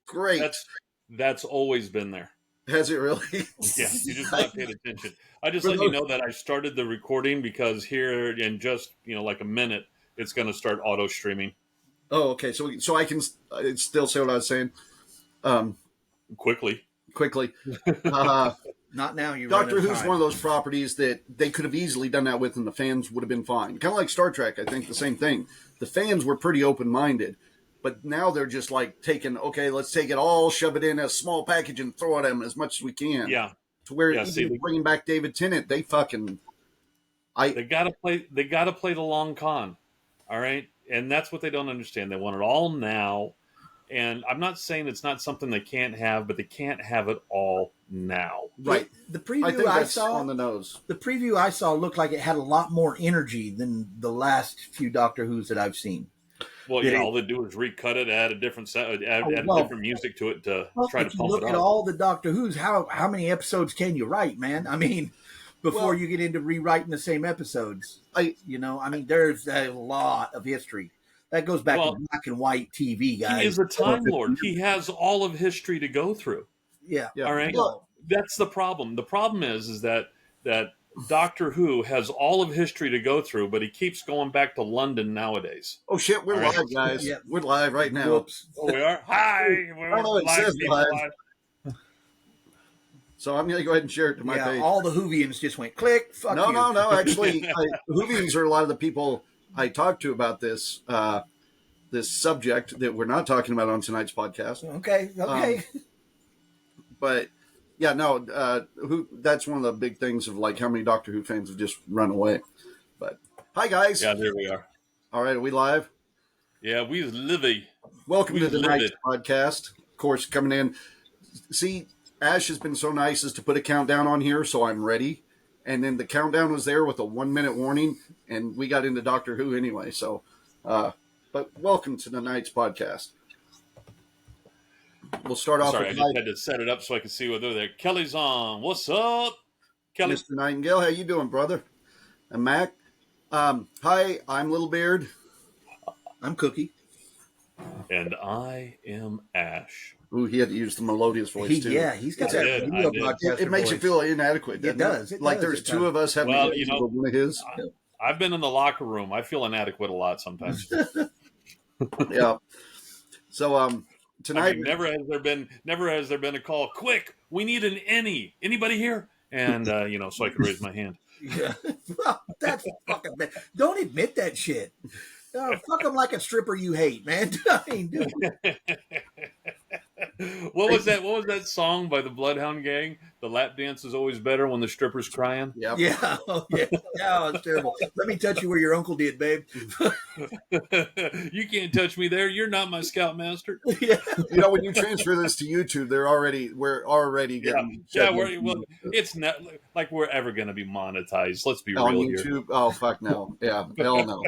Great. That's always been there. Has it really? Yeah, you just not paid attention. I just For let you those- know that I started the recording because here in just like a minute, it's going to start auto streaming Oh, okay. So I can still say what I was saying. quickly. Quickly. Uh, Not now. You're Doctor running Who's time. one of those properties that they could have easily done that with, and the fans would have been fine. Kind of like Star Trek, I think the same thing. The fans were pretty open-minded, but now they're just like taking, okay, let's take it all, shove it in a small package, and throw at them as much as we can. Yeah, To where yeah. even See, bringing back David Tennant, they fucking. they gotta play. They gotta play the long con. All right, and that's what they don't understand. They want it all now. And I'm not saying it's not something they can't have, but they can't have it all now. Right. The I preview think I that's saw on the nose. The preview I saw looked like it had a lot more energy than the last few Doctor Who's that I've seen. Well, Did yeah, it- all they do is recut it, add a different sound, add well, different music to it to Well, try to if you pump look it at up. all the Doctor Who's, how many episodes can you write, man? I mean, before you get into rewriting the same episodes, there's a lot of history that goes back to black and white TV, guys. He is a Time Lord. He has all of history to go through. Yeah. All right. Well, That's the problem. The problem is that Doctor Who has all of history to go through, but he keeps going back to London nowadays. oh shit, we're All right. live, guys. Yeah. We're live right now. Whoops. Oh, we are. Hi, we're Oh, it says people live. So I'm going to go ahead and share it to my page. All the Whovians just went click. Fuck you. No. Actually, Whovians are a lot of the people I talk to about this this subject that we're not talking about on tonight's podcast. Okay. But yeah, no. That's one of the big things of like how many Doctor Who fans have just run away. But hi, guys. Yeah, there we are. All right, are we live? Yeah, we livey. Welcome to tonight's livid. podcast. Of course, coming in. See, Ash has been so nice as to put a countdown on here, so I'm ready. And then the countdown was there with a 1 minute warning, and we got into Doctor Who anyway. So, but welcome to tonight's podcast. We'll start off Sorry, I with just had to set it up so I could see whether there. Kelly's on. What's up, Kelly? Mr. Nightingale. How you doing, brother? And Mac. Hi, I'm Little Beard. I'm Cookie. And I am Ash. Ooh, he had to use the melodious voice too. He's got I that did, radio I did. broadcaster It makes you voice. feel inadequate. It does. It like does. there's It two does. of us having Well, one of his. I've been in the locker room. I feel inadequate a lot sometimes. Yeah. So tonight, never has there been a call. Quick, we need an anybody here? And so I could raise my hand. Yeah. Well, that's fucking bad. Don't admit that shit. Fuck them like a stripper you hate, man. I mean, dude. What was that song by the Bloodhound Gang? The lap dance is always better when the stripper's crying. Yep. Yeah. Yeah, it's terrible. Let me touch you where your uncle did, babe. You can't touch me there. You're not my scoutmaster. Yeah. When you transfer this to YouTube, we're already getting it's not like we're ever going to be monetized. Let's be on real YouTube. here. Oh fuck no. Yeah, hell no.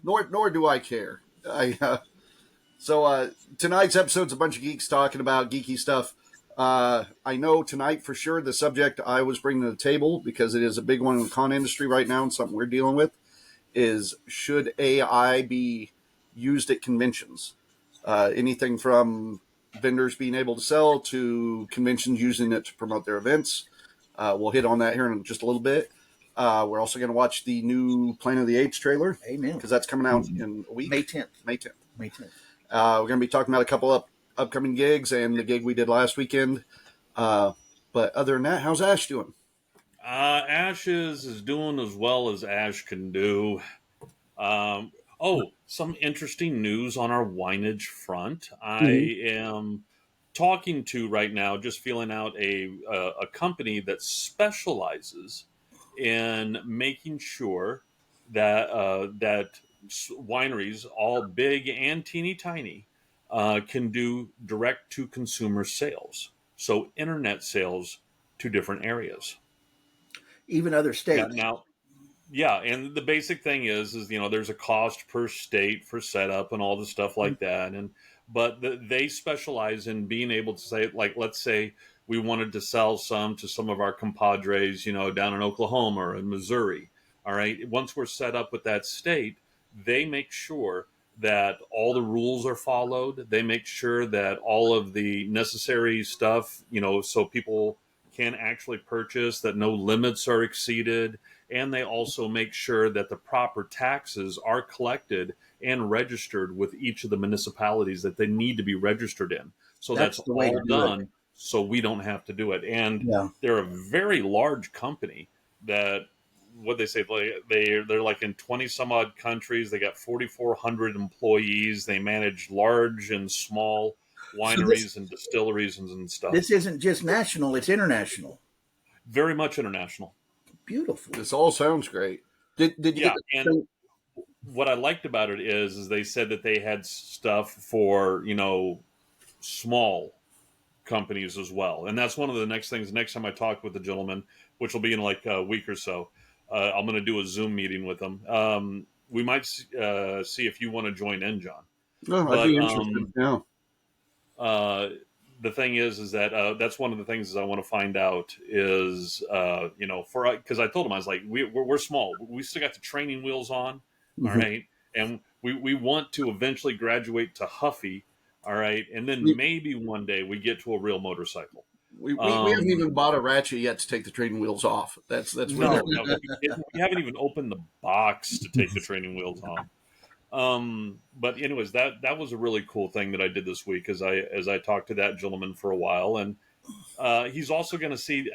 Nor do I care. So tonight's episode's a bunch of geeks talking about geeky stuff. I know tonight for sure the subject I was bringing to the table, because it is a big one in the con industry right now and something we're dealing with, is should AI be used at conventions? Anything from vendors being able to sell to conventions using it to promote their events. We'll hit on that here in just a little bit. We're also going to watch the new Planet of the Apes trailer. Amen. Because that's coming out in a week. May 10th. May 10th. May 10th. We're going to be talking about a couple upcoming gigs and the gig we did last weekend. But other than that, how's Ash doing? Ash is doing as well as Ash can do. Some interesting news on our wineage front. I am talking to right now, just feeling out a company that specializes in making sure that wineries, all big and teeny tiny, can do direct to consumer sales. So internet sales to different areas. Even other states. Yeah, and the basic thing is there's a cost per state for setup and all the stuff like that, but they specialize in being able to say, like, let's say we wanted to sell some to some of our compadres, down in Oklahoma or in Missouri. All right, once we're set up with that state, they make sure that all the rules are followed. They make sure that all of the necessary stuff, so people can actually purchase, that no limits are exceeded. And they also make sure that the proper taxes are collected and registered with each of the municipalities that they need to be registered in. So that's That's the way to all do it. done, so we don't have to do it. And Yeah. they're a very large company that, what they say, they're like in 20 some odd countries. They got 4,400 employees. They manage large and small So this wineries and distilleries and stuff. this isn't just national; it's international. Very much international. Beautiful. This all sounds great. Did you Yeah, get the and thing? what I liked about it is they said that they had stuff for small companies as well, and that's one of the next things. Next time I talk with the gentleman, which will be in like a week or so, I'm going to do a Zoom meeting with them. We might see if you want to join in, John. No, I'd But be interested. Yeah. uh, the thing is that that's one of the things is I want to find out is for because I told him, I was like, we're small. We still got the training wheels on, all Mhm. right, and we want to eventually graduate to Huffy, all right, and then We, maybe one day we get to a real motorcycle. we haven't even bought a ratchet yet to take the training wheels off. That's where No, no, we haven't even opened the box to take the training wheels off. But anyways, that was a really cool thing that I did this week, as I talked to that gentleman for a while, and he's also going to see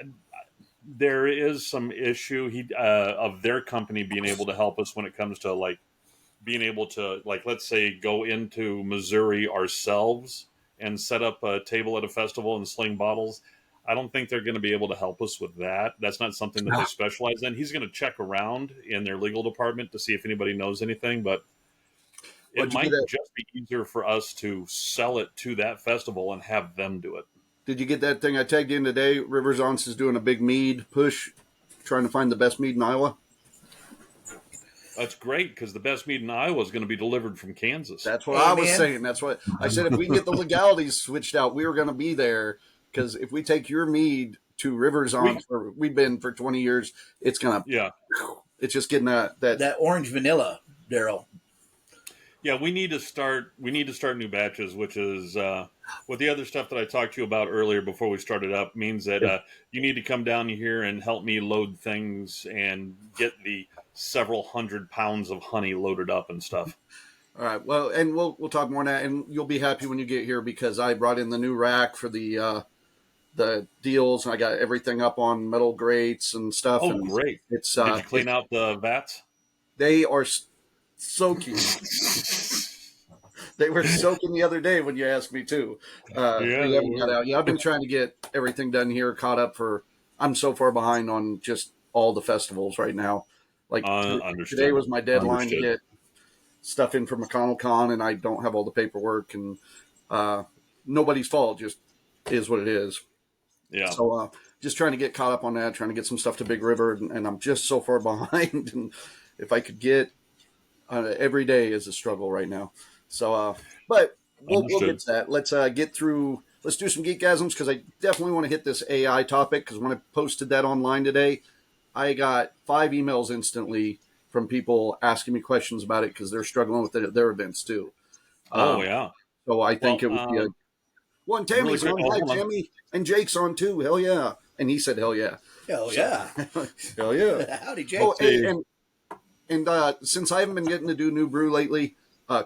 there is some issue of their company being able to help us when it comes to like being able to, like, let's say, go into Missouri ourselves and set up a table at a festival and sling bottles. I don't think they're going to be able to help us with that. That's not something that they specialize in. He's going to check around in their legal department to see if anybody knows anything, but it What'd you get might that? just be easier for us to sell it to that festival and have them do it. Did you get that thing I tagged in today? Rivers Aunts is doing a big mead push, trying to find the best mead in Iowa. That's great, because the best meat in Iowa is going to be delivered from Kansas. That's what I was saying. That's what I said. If we can get the legalities switched out, we were going to be there. Because if we take your mead to Rivers Aunts, where we've been for 20 years, it's gonna. Yeah. It's just getting that orange vanilla, Daryl. Yeah, we need to start new batches, which is with the other stuff that I talked to you about earlier before we started up, means that you need to come down here and help me load things and get the several 100 pounds of honey loaded up and stuff. All right. Well, and we'll talk more on that, and you'll be happy when you get here because I brought in the new rack for the deals, and I got everything up on metal grates and stuff. Oh, and great! It's Did you clean out the vats? They are soaking. They were soaking the other day when you asked me to. Yeah, we haven't got out. Yeah, I've been trying to get everything done here, caught up for. I'm so far behind on just all the festivals right now. Like today was my deadline to get stuff in for McConnell and I don't have all the paperwork, and nobody's fault. Just is what it is. Yeah. So just trying to get caught up on that, trying to get some stuff to Big River, and I'm just so far behind. And if I could get every day is a struggle right now. So, but we'll get to that. Let's get through. Let's do some geekgasms because I definitely want to hit this AI topic because when I posted that online today, I got 5 emails instantly from people asking me questions about it because they're struggling with their events too. Yeah. So I think it would be a one. Tammy's really on. Hi, Tammy, and Jake's on too. Hell yeah! And he said, "Hell yeah! Hell yeah! Hell yeah!" Howdy, Jake. Oh, and since I haven't been getting to do New Brew lately,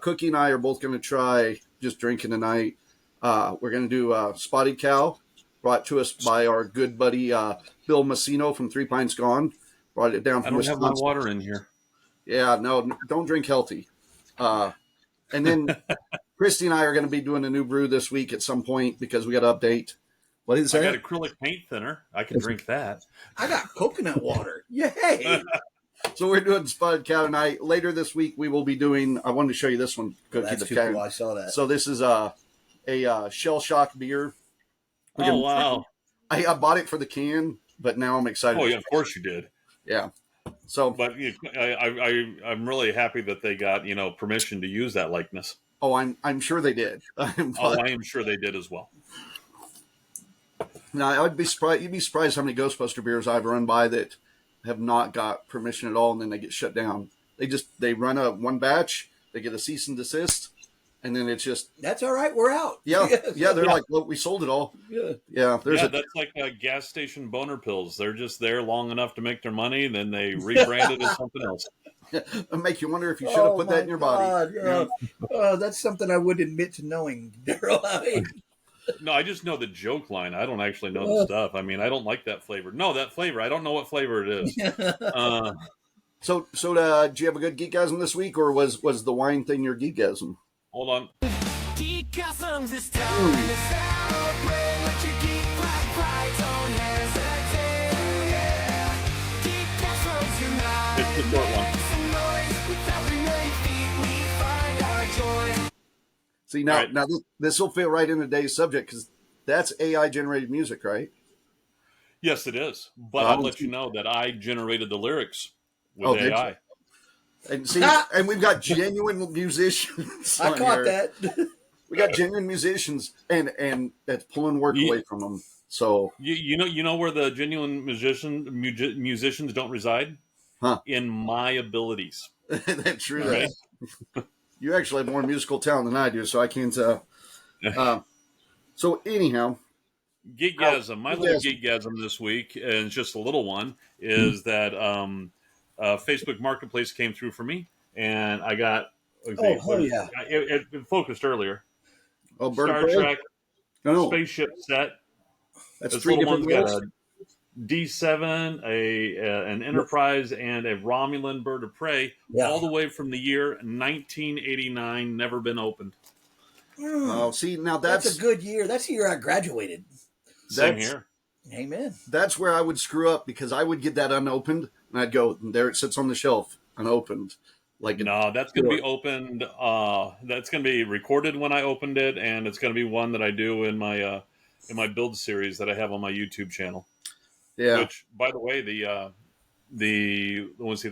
Cookie and I are both going to try just drinking tonight. We're going to do Spotted Cow, brought to us by our good buddy Bill Massino from Three Pines Gone. Brought it down from Wisconsin. I don't have my water in here. Yeah, no, don't drink healthy. And then Christy and I are going to be doing a New Brew this week at some point because we got to update. What is that? I got acrylic paint thinner. I can drink that. I got coconut water. Yay! So we're doing Spotted Cow tonight. Later this week, we will be doing. I wanted to show you this one. Cookie that's too cool. I saw that. So this is a Shell Shock beer. Oh wow! I bought it for the can, but now I'm excited. Oh yeah, of course you did. Yeah. So, but I'm really happy that they got permission to use that likeness. Oh, I'm sure they did. I am sure they did as well. Now, I'd be surprised. You'd be surprised how many Ghostbuster beers I've run by that have not got permission at all, and then they get shut down. They run one batch, they get a cease and desist, and then it's just that's all right. We're out. Yeah. They're like, well, we sold it all. Yeah. That's like gas station boner pills. They're just there long enough to make their money, then they rebrand it as something else. It'll make you wonder if you should have put that in your body. That's something I wouldn't admit to knowing, Daryl. No, I just know the joke line. I don't actually know the stuff. I mean, I don't like that flavor. No, that flavor. I don't know what flavor it is. So, did you have a good geekgasm this week, or was the wine thing your geekgasm? Hold on. Geekgasm this time to celebrate. Let your geek flag fly, don't hesitate. Yeah. Geekgasm's unite. It's the short one. Some noise with every million feet we find our joy. See, now this will fit right in today's subject because that's AI generated music, right? Yes, it is. But I'll let you know that I generated the lyrics with AI. And see, and we've got genuine musicians. I caught that. We got genuine musicians, and that's pulling work away from them. So you know where the genuine musicians don't reside? Huh? In my abilities. That's true. Right? You actually have more musical talent than I do, so I can't. So anyhow, Geekgasm. My little geekgasm this week, and it's just a little one, is that Facebook Marketplace came through for me, and I got. It focused earlier. Oh, Star Trek spaceship set. That's three different wheels. D7, an Enterprise, and a Romulan bird of prey, all the way from the year 1989, never been opened. Oh, see, now that's a good year. That's the year I graduated. Same here. Amen. That's where I would screw up because I would get that unopened, and I'd go, there it sits on the shelf, unopened. No, that's going to be opened. That's going to be recorded when I opened it, and it's going to be one that I do in my build series that I have on my YouTube channel. Yeah. Which, by the way, the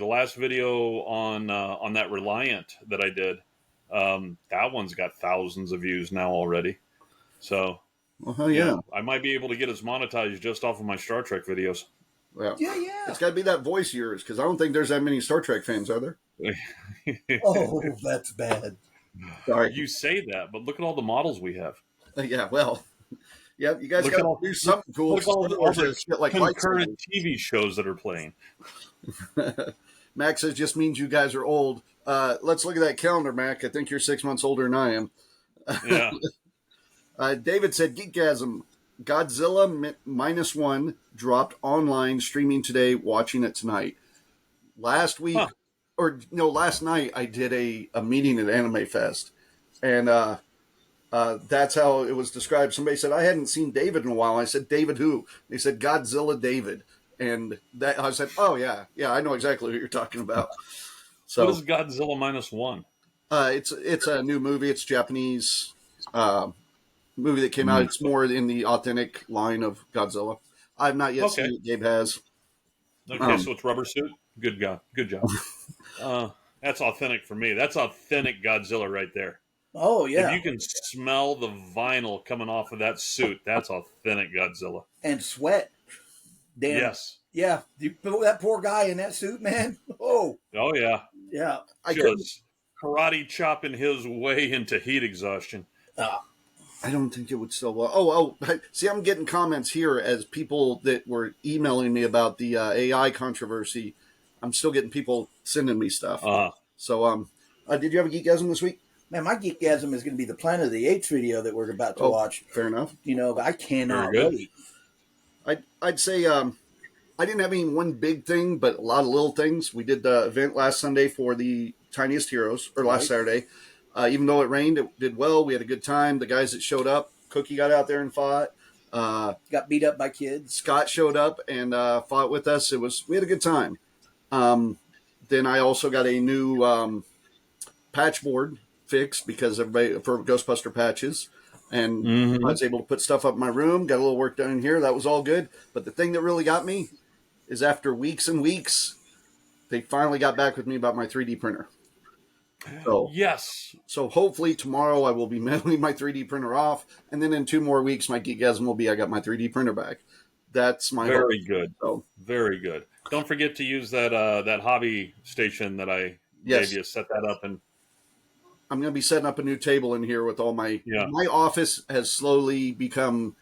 last video on that Reliant that I did, that one's got thousands of views now already. So, I might be able to get us monetized just off of my Star Trek videos. Yeah. It's got to be that voice of yours because I don't think there's that many Star Trek fans, are there? Oh, that's bad. Sorry. You say that, but look at all the models we have. Yeah, well, yeah, you guys got to do something cool. Look at all the shit like concurrent TV shows that are playing. Max says just means you guys are old. Let's look at that calendar, Mac. I think you're 6 months older than I am. Yeah. David said, Geekgasm, Godzilla -1 dropped online, streaming today, watching it tonight. Last night I did a meeting at Anime Fest, and that's how it was described. Somebody said, I hadn't seen David in a while. I said, David who? They said, Godzilla David. And that I said, oh, yeah, I know exactly what you're talking about. So, what is Godzilla -1? It's a new movie. It's a Japanese movie that came out. It's more in the authentic line of Godzilla. I've not yet seen it. Gabe has. Okay, so it's rubber suit? Good job. That's authentic for me. That's authentic Godzilla right there. Oh, yeah. If you can smell the vinyl coming off of that suit, that's authentic Godzilla. And sweat. Damn. Yes. Yeah. That poor guy in that suit, man. Oh. Oh, yeah. Yeah. Just karate chopping his way into heat exhaustion. I don't think it would still. Oh, see, I'm getting comments here as people that were emailing me about the AI controversy. I'm still getting people sending me stuff. So, did you have a geekgasm this week? Man, my geekgasm is going to be the Planet of the Apes video that we're about to watch. Fair enough. But I cannot wait. I'd say I didn't have any one big thing, but a lot of little things. We did the event last Sunday for the Tiniest Heroes, or last Saturday. Even though it rained, it did well. We had a good time. The guys that showed up, Cookie got out there and fought. Got beat up by kids. Scott showed up and fought with us. We had a good time. Then I also got a new patch board fix because everybody for Ghostbuster patches, and I was able to put stuff up in my room. Got a little work done in here. That was all good. But the thing that really got me is after weeks and weeks, they finally got back with me about my 3D printer. So, yes. So hopefully tomorrow I will be mailing my 3D printer off, and then in 2 more weeks my geekgasm will be I got my 3D printer back. That's my very hope. Good. So, very good. Don't forget to use that hobby station that I gave you. Set that up and I'm going to be setting up a new table in here with all my office has slowly become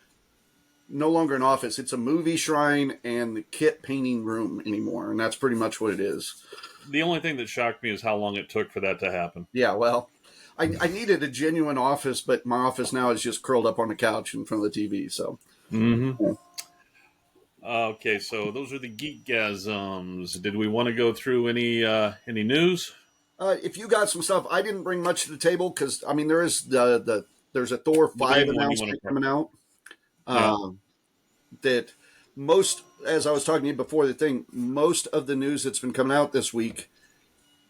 no longer an office. It's a movie shrine and the kit painting room anymore. And that's pretty much what it is. The only thing that shocked me is how long it took for that to happen. Yeah, well, I needed a genuine office, but my office now is just curled up on the couch in front of the TV. So, yeah. Okay, so those are the Geekgasms. Did we want to go through any news? If you got some stuff, I didn't bring much to the table because I mean there is there's a Thor 5 announcement coming out. That most, as I was talking to you before the thing, most of the news that's been coming out this week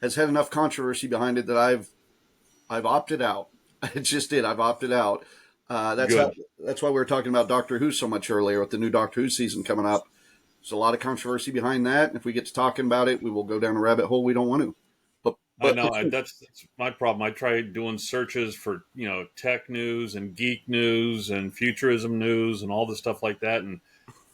has had enough controversy behind it that I've opted out. I just did. I've opted out. That's why we were talking about Doctor Who so much earlier with the new Doctor Who season coming up. There's a lot of controversy behind that. And if we get to talking about it, we will go down a rabbit hole we don't want to. But no, that's my problem. I tried doing searches for, tech news and geek news and futurism news and all the stuff like that. And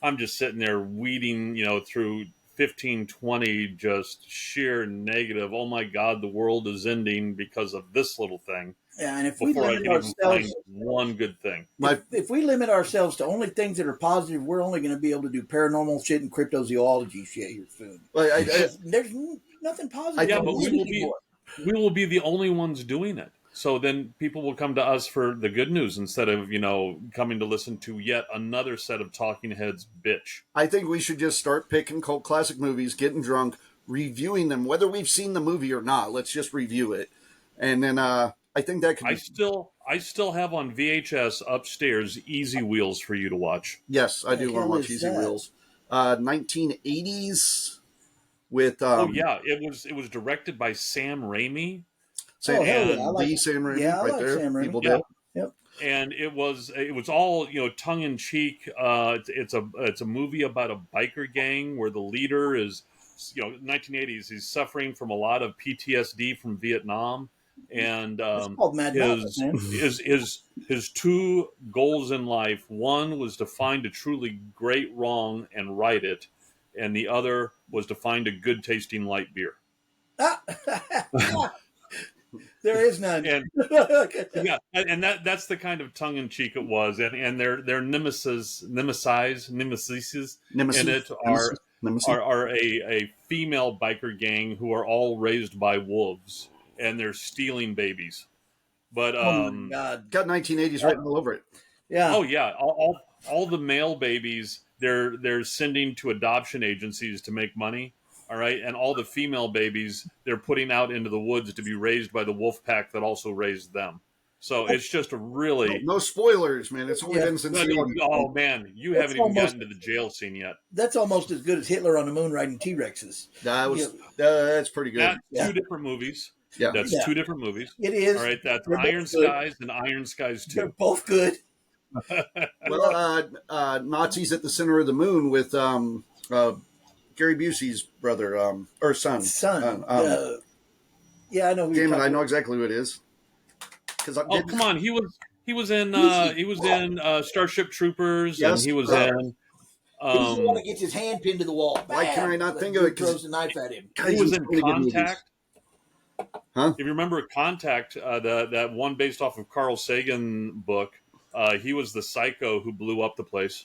I'm just sitting there weeding, through 15, 20 just sheer negative. Oh my God, the world is ending because of this little thing. Yeah, and if before I can even find one good thing. If we limit ourselves to only things that are positive, we're only going to be able to do paranormal shit and cryptozoology shit here soon. There's nothing positive. Yeah, but we will be the only ones doing it. So then people will come to us for the good news instead of, coming to listen to yet another set of talking heads bitch. I think we should just start picking cult classic movies, getting drunk, reviewing them, whether we've seen the movie or not. Let's just review it. And then I think that could be... I still have on VHS upstairs Easy Wheels for you to watch. Yes, I do want to watch Easy Wheels. 1980s with... it was directed by Sam Raimi. Sam Raimi, there. Sam Raimi. People did. Yep. And it was all tongue in cheek. It's a movie about a biker gang where the leader is 1980s. He's suffering from a lot of PTSD from Vietnam, and his two goals in life. One was to find a truly great wrong and right it, and the other was to find a good tasting light beer. There is none. And that's the kind of tongue in cheek it was. And their nemesis in it are a female biker gang who are all raised by wolves, and they're stealing babies. But oh my God, got 1980s written all over it. Yeah. Oh yeah. All the male babies they're sending to adoption agencies to make money. All right, and all the female babies they're putting out into the woods to be raised by the wolf pack that also raised them. So it's just a really no spoilers, man. It's only been since oh man, you haven't even gotten to the jail scene yet. That's almost as good as Hitler on the moon riding T-Rexes. That's pretty good. That's two different movies. Yeah, that's two different movies. It is. All right, that's Iron Skies and Iron Skies 2. They're both good. Well, Nazis at the Center of the Moon with Gary Busey's brother, or son. Yeah, I know. Damn it, I know exactly who it is. Come on, he was in Starship Troopers, yes, and he was in. He doesn't want to get his hand pinned to the wall. Why can I not think of it? Throws the knife at him. He was in Contact. Huh? If you remember Contact, that one based off of Carl Sagan book, he was the psycho who blew up the place.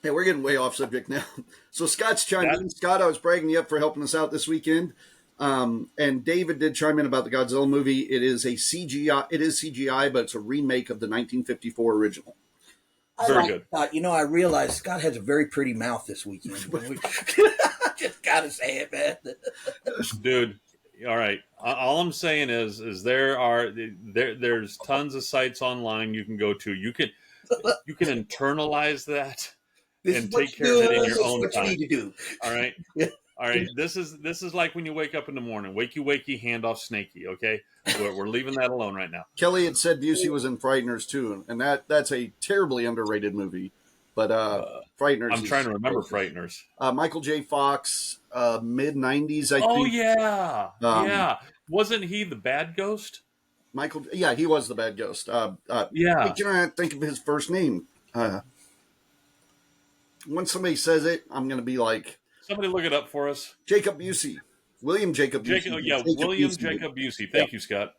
Hey, we're getting way off subject now. So Scott's chimed in. Scott, I was bragging you up for helping us out this weekend. And David did chime in about the Godzilla movie. It is CGI, but it's a remake of the 1954 original. Very good. I realized Scott has a very pretty mouth this weekend. Just gotta say it, man. Dude, all right. All I'm saying is there's tons of sites online you can go to. You can internalize that. And take care of it in your own time. You need to do. All right. All right. This is like when you wake up in the morning. Wakey, hand off Snakey. Okay. We're leaving that alone right now. Kelly had said Busey was in Frighteners too, and that's a terribly underrated movie. But Frighteners. I'm trying to remember Frighteners. Michael J. Fox, mid '90s. I think. Oh yeah, yeah. Wasn't he the bad ghost? Michael. Yeah, he was the bad ghost. Yeah. I cannot think of his first name. When somebody says it, I'm going to be like... Somebody look it up for us. Jacob Busey. William Jacob Busey. William Jacob Busey. Thank you, Scott.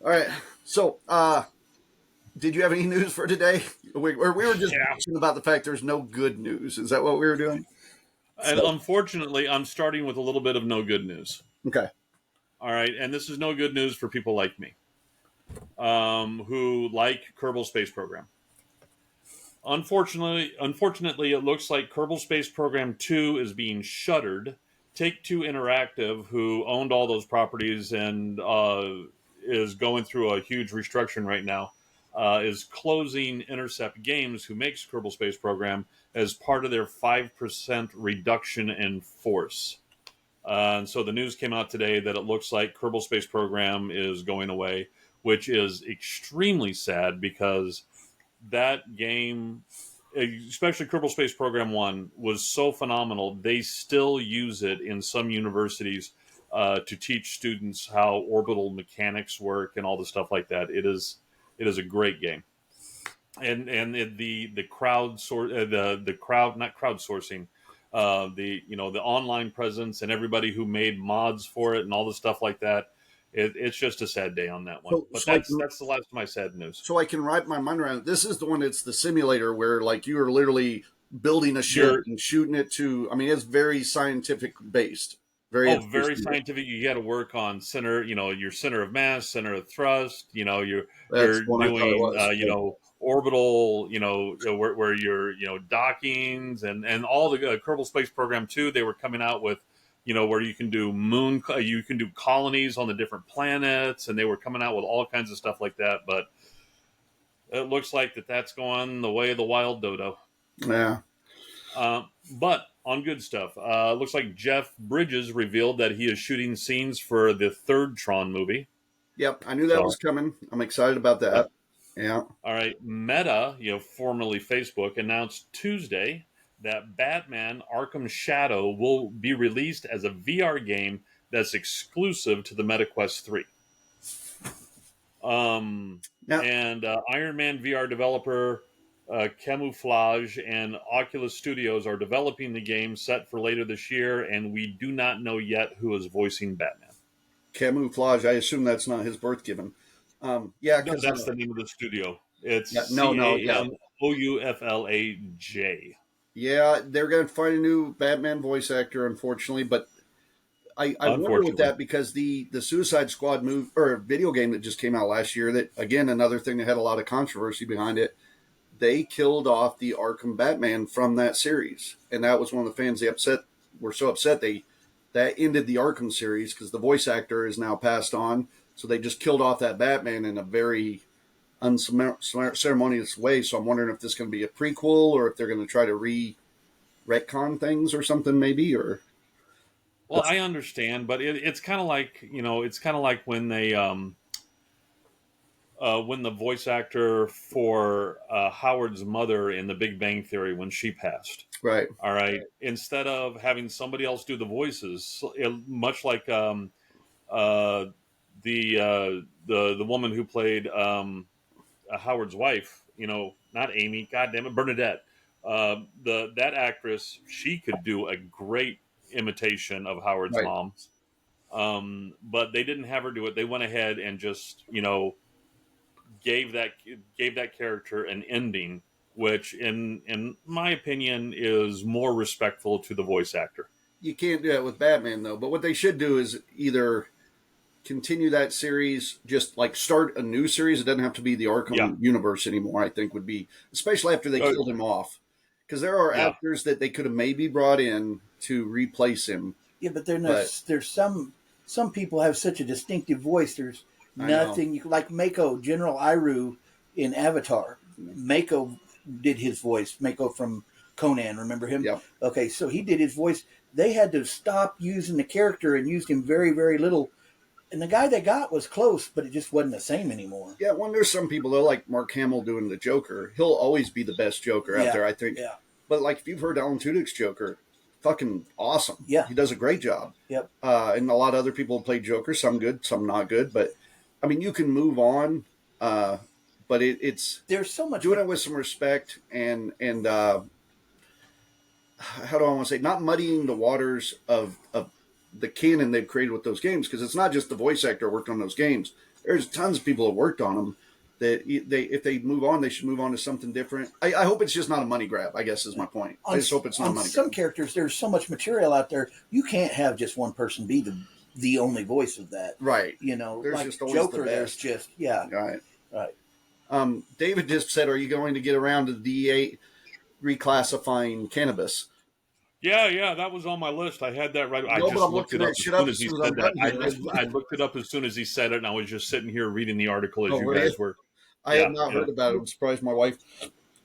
All right. So, did you have any news for today? We were just Yeah. bitching about the fact there's no good news. Is that what we were doing? And So, unfortunately, I'm starting with a little bit of no good news. okay. All right. And this is no good news for people like me, who like Kerbal Space Program. Unfortunately, it looks like Kerbal Space Program 2 is being shuttered. Take Two Interactive, who owned all those properties and is going through a huge restructuring right now, is closing Intercept Games, who makes Kerbal Space Program, as part of their 5% reduction in force. And so the news came out today that it looks like Kerbal Space Program is going away, which is extremely sad because that game, especially Kerbal Space Program 1, was so phenomenal. They still use it in some universities to teach students how orbital mechanics work and all the stuff like that. It is a great game. The crowd the crowd, not crowdsourcing, the online presence and everybody who made mods for it and all the stuff like that. It's just a sad day on that one. So, But so I that's can the last of my sad news. so I can wrap my mind around it. This is the one that's the simulator where like you are literally building a ship You're and shooting it to. I mean, it's very scientific based, very Oh, very educational. scientific. You got to work on center, your center of mass, center of thrust. That's You're the one I thought it doing, was. orbital, where you're, dockings and all the Kerbal Space Program too. They were coming out with, where you can do you can do colonies on the different planets, and they were coming out with all kinds of stuff like that. But it looks like that's going the way of the wild dodo. Yeah. But on good stuff, looks like Jeff Bridges revealed that he is shooting scenes for the third Tron movie. Yep. I knew that was So, coming. I'm excited about yep. that. Yeah. All right. Meta, formerly Facebook, announced Tuesday that Batman Arkham Shadow will be released as a VR game that's exclusive to the MetaQuest 3. Now, And Iron Man VR developer Camouflage and Oculus Studios are developing the game set for later this year, and we do not know yet who is voicing Batman. Camouflage. I assume that's not his birth given. Yeah, No, because that's the name of the studio. It's yeah, no, yeah, Camouflaj. yeah. They're going to find a new Batman voice actor, unfortunately, but I wonder with Unfortunately. that because the Suicide Squad move or video game that just came out last year. That again, another thing that had a lot of controversy behind it. They killed off the Arkham Batman from that series, and that was one of the fans. They were so upset that ended the Arkham series because the voice actor is now passed on. So they just killed off that Batman in a very unceremonious way. So I'm wondering if this is going to be a prequel or if they're going to try to retcon things or something, maybe. Or Well, I understand, but it's kind of like when they when the voice actor for Howard's mother in The Big Bang Theory when she passed. right, All right, instead of having somebody else do the voices, much like uh, the woman who played Howard's wife, not Amy, goddamn it, Bernadette. That actress, she could do a great imitation of Howard's right. mom, but they didn't have her do it. They went ahead and just gave that character an ending, which in my opinion is more respectful to the voice actor. You can't do that with Batman though. But what they should do is either continue that series, just like start a new series. It doesn't have to be the Yeah, Arkham universe anymore. I think would be, especially after they killed him off, because there are yeah. actors that they could have maybe brought in to replace him. Yeah, but But there's some people have such a distinctive voice. There's I know, nothing you like Mako, General Iru in Avatar. Mako did his voice. Mako from Conan, remember him? yep, Okay, so he did his voice. They had to stop using the character and used him very, very little. And the guy they got was close, but it just wasn't the same anymore. yeah. When there's some people though, like Mark Hamill doing the Joker, he'll always be the best Joker out Yeah, there. I think. yeah, But like if you've heard Alan Tudyk's Joker, fucking awesome. yeah, He does a great job. yep. And a lot of other people play Joker, some good, some not good. But I mean, you can move on. But it's There's so much. doing it with some respect and how do I want to say, not muddying the waters of the canon they've created with those games, because it's not just the voice actor worked on those games. there's tons of people that worked on them. That if they move on, they should move on to something different. I hope it's just not a money grab, I guess is my point. I just hope it's not a money grab. On some characters, there's so much material out there, you can't have just one person be the only voice of that. Right. You know, there's like just always Joker, the there's best. just, yeah. Right. Right. David just said, are you going to get around to the DEA reclassifying cannabis? Yeah, that was on my list. I had that right. I No, but just I'm looked it looking up that as shit soon up as as he soon as said I'm that. done here. I looked it up as soon as he said it, and I was just sitting here reading the article as Oh, you really? guys were. I had not heard about it. I'm surprised my wife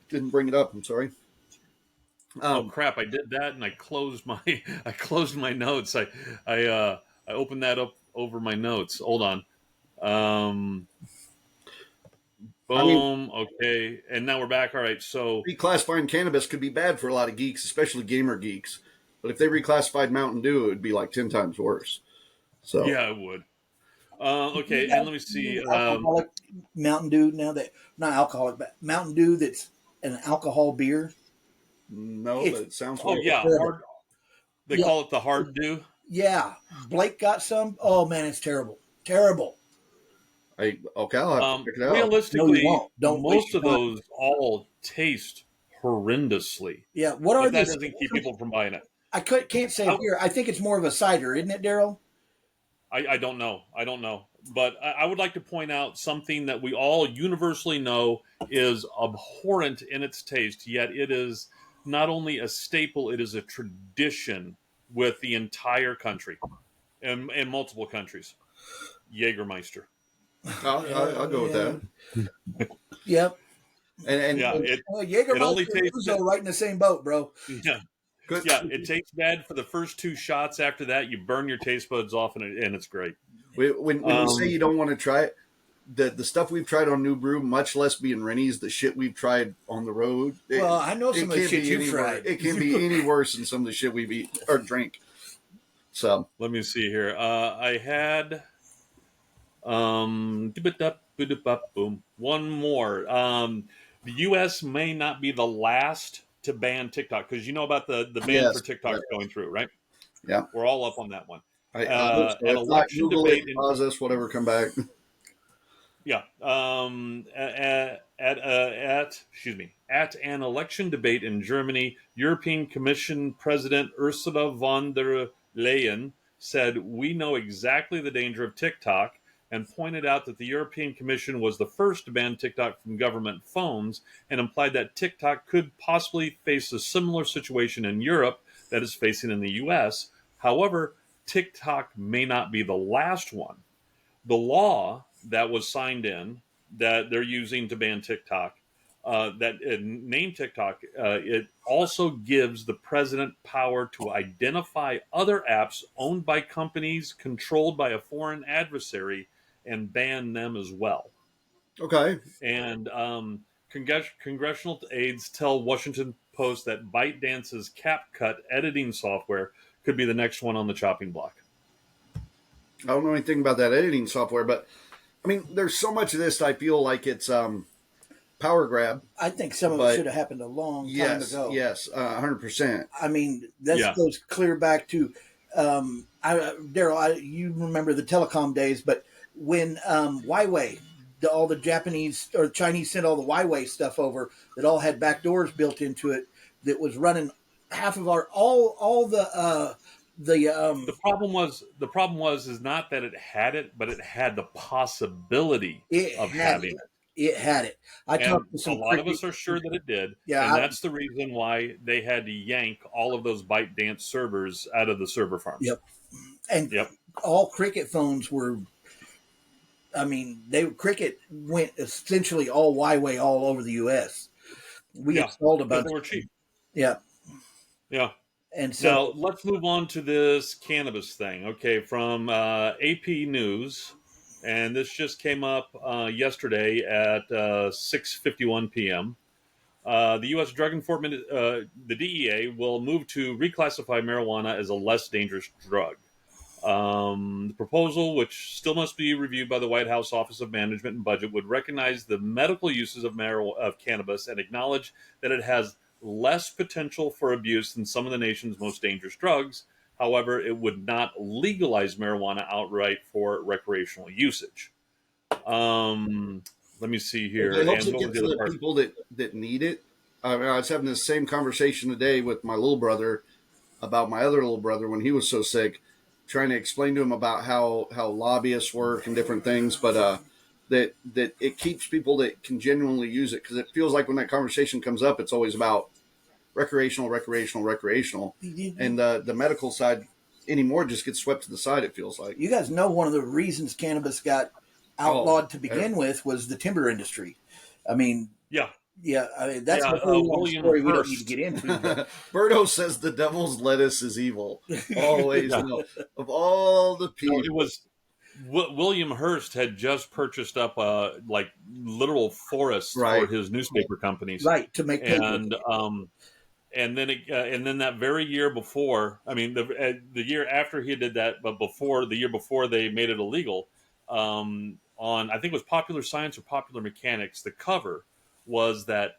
didn't bring it up. I'm sorry. Oh crap! I did that, and I closed my notes. I opened that up over my notes. Hold on. Boom. I mean, okay, and now we're back. All right. So reclassifying cannabis could be bad for a lot of geeks, especially gamer geeks. But if they reclassified Mountain Dew, it would be like 10 times worse. So yeah, it would. Okay, Yeah, and let me see. alcoholic Mountain Dew now that not alcoholic, but Mountain Dew that's an alcohol beer. no, It's- but it sounds Oh weird. yeah, terrible. hard. They Yeah. call it the hard dew. Yeah, Blake got some. Oh man, it's terrible, terrible. Okay, I'll have to check it out. No, Realistically, you won't. Don't most waste of your time. those all taste horrendously, Yeah, what are but that these? doesn't keep people from buying it. Can't say beer. I think it's more of a cider, isn't it, Daryl? I don't know. I don't know. But I would like to point out something that we all universally know is abhorrent in its taste, yet it is not only a staple, it is a tradition with the entire country and multiple countries. Jägermeister. I'll go with that. Yep. And Yeah, Jägermeister it only and tastes Uzo right in the same boat, bro. yeah. good. Yeah, it tastes bad for the first two shots. After that, you burn your taste buds off, and it's great. When you say you don't want to try it, the stuff we've tried on New Brew, much less being Rennie's, the shit we've tried on the road. Well, I know some of the shit you've tried. It can't be any worse than some of the shit we've eaten or drink. So Let me see here. I had boom, one more. The U.S. may not be the last to ban TikTok because you know about the ban Yes, for TikTok yeah. going through, right? Yeah. We're all up on that one. I hope so. An If not, election Google debate. it, pause us, whatever, come back. Yeah. At an election debate in Germany, European Commission President Ursula von der Leyen said, "We know exactly the danger of TikTok," and pointed out that the European Commission was the first to ban TikTok from government phones and implied that TikTok could possibly face a similar situation in Europe that is facing in the US. However, TikTok may not be the last one. The law that was signed in that they're using to ban TikTok, named TikTok, it also gives the president power to identify other apps owned by companies controlled by a foreign adversary and ban them as well. Okay. And congressional aides tell Washington Post that ByteDance's CapCut editing software could be the next one on the chopping block. I don't know anything about that editing software, but I mean, there's so much of this. I feel like it's power grab. I think some of it should have happened a long time ago. Yes, 100%. I mean, this goes clear back to Daryl. You remember the telecom days, but when Huawei, all the Japanese or Chinese sent all the Huawei stuff over that all had back doors built into it that was running half of our all the problem was is not that it had it, but it had the possibility of having it. It had it. I talked to some. A lot of us are sure that it did. Yeah, and that's the reason why they had to yank all of those ByteDance servers out of the server farms. Yep. And all Cricket phones were. I mean, Cricket went essentially all Huawei all over the U.S. We installed a bunch. They were cheap. Yeah. Yeah. And so now let's move on to this cannabis thing. Okay, from AP News, and this just came up yesterday at 6:51 p.m. The U.S. Drug Enforcement, the DEA, will move to reclassify marijuana as a less dangerous drug. The proposal, which still must be reviewed by the White House Office of Management and Budget, would recognize the medical uses of cannabis and acknowledge that it has less potential for abuse than some of the nation's most dangerous drugs. However, it would not legalize marijuana outright for recreational usage. Let me see here. It helps And it what was get the to other the part? people that need it. I was having the same conversation today with my little brother about my other little brother when he was so sick, trying to explain to him about how lobbyists work and different things, but that it keeps people that can genuinely use it, because it feels like when that conversation comes up, it's always about recreational, and the medical side anymore just gets swept to the side. It feels like. You guys know one of the reasons cannabis got outlawed to begin with was the timber industry. I mean, Yeah. yeah, I mean, that's a whole long William story we don't need to Hearst. get into. But Birdo says the devil's lettuce is evil. Always, Yeah. of all the No, people. it was William Hearst had just purchased up like literal forests for Right. his newspaper companies, right, to make paper. and then that very year before, I mean the year after he did that, but before the year before they made it illegal, on I think it was Popular Science or Popular Mechanics, the cover was that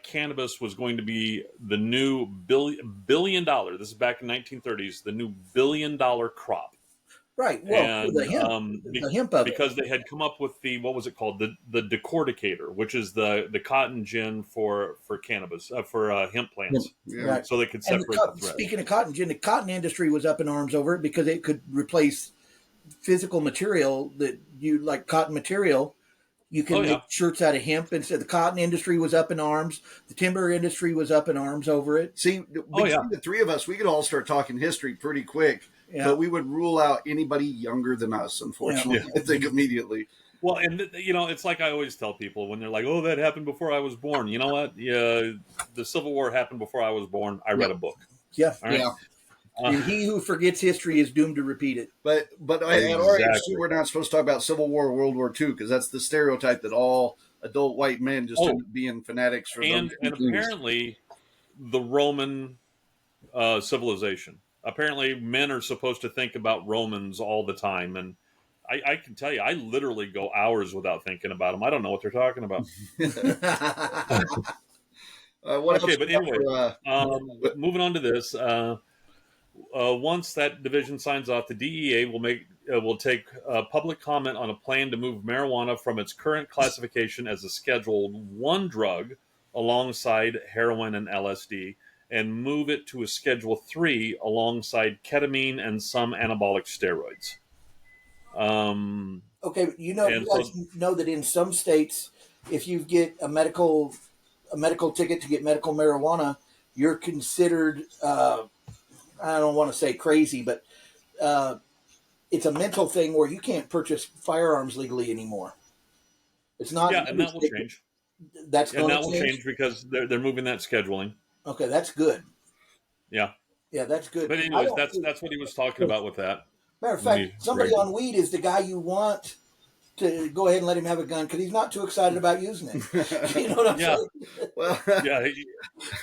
cannabis was going to be the new billion dollar. This is back in 1930s. The new $1 billion crop. Right. Well, And the hemp of because it. they had come up with the, what was it called, the decorticator, which is the cotton gin for cannabis, for hemp plants, Yeah. Right. so they could And separate the thread. speaking of cotton gin, the cotton industry was up in arms over it because it could replace physical material that you like cotton material. You can Oh, yeah. make shirts out of hemp, and so the cotton industry was up in arms. The timber industry was up in arms over it. See, between the three of us, we could all start talking history pretty quick, Yeah. but we would rule out anybody younger than us, unfortunately, I think, immediately. Well, and it's like I always tell people when they're like, "Oh, that happened before I was born." You know what? Yeah, the Civil War happened before I was born. I read a book. Yeah. All right? Yeah. And he who forgets history is doomed to repeat it. But at our age, too, we're not supposed to talk about Civil War or World War II, because that's the stereotype that all adult white men just end up being fanatics for and those things. apparently the Roman civilization. Apparently, men are supposed to think about Romans all the time, and I can tell you, I literally go hours without thinking about them. I don't know what they're talking about. Okay, but anyway, moving on to this. Once that division signs off, the DEA will take public comment on a plan to move marijuana from its current classification as a Schedule 1 drug alongside heroin and LSD, and move it to a Schedule 3 alongside ketamine and some anabolic steroids. Okay, but you guys know that in some states, if you get a medical ticket to get medical marijuana, you're considered I don't want to say crazy, but it's a mental thing where you can't purchase firearms legally anymore. It's not. Yeah, and that will change. That will change because they're moving that scheduling. Okay, that's good. Yeah. Yeah, that's good. But anyways, that's what he was talking about with that. Matter of fact, somebody on weed is the guy you want to go ahead and let him have a gun because he's not too excited about using it. You know what I'm saying? Well,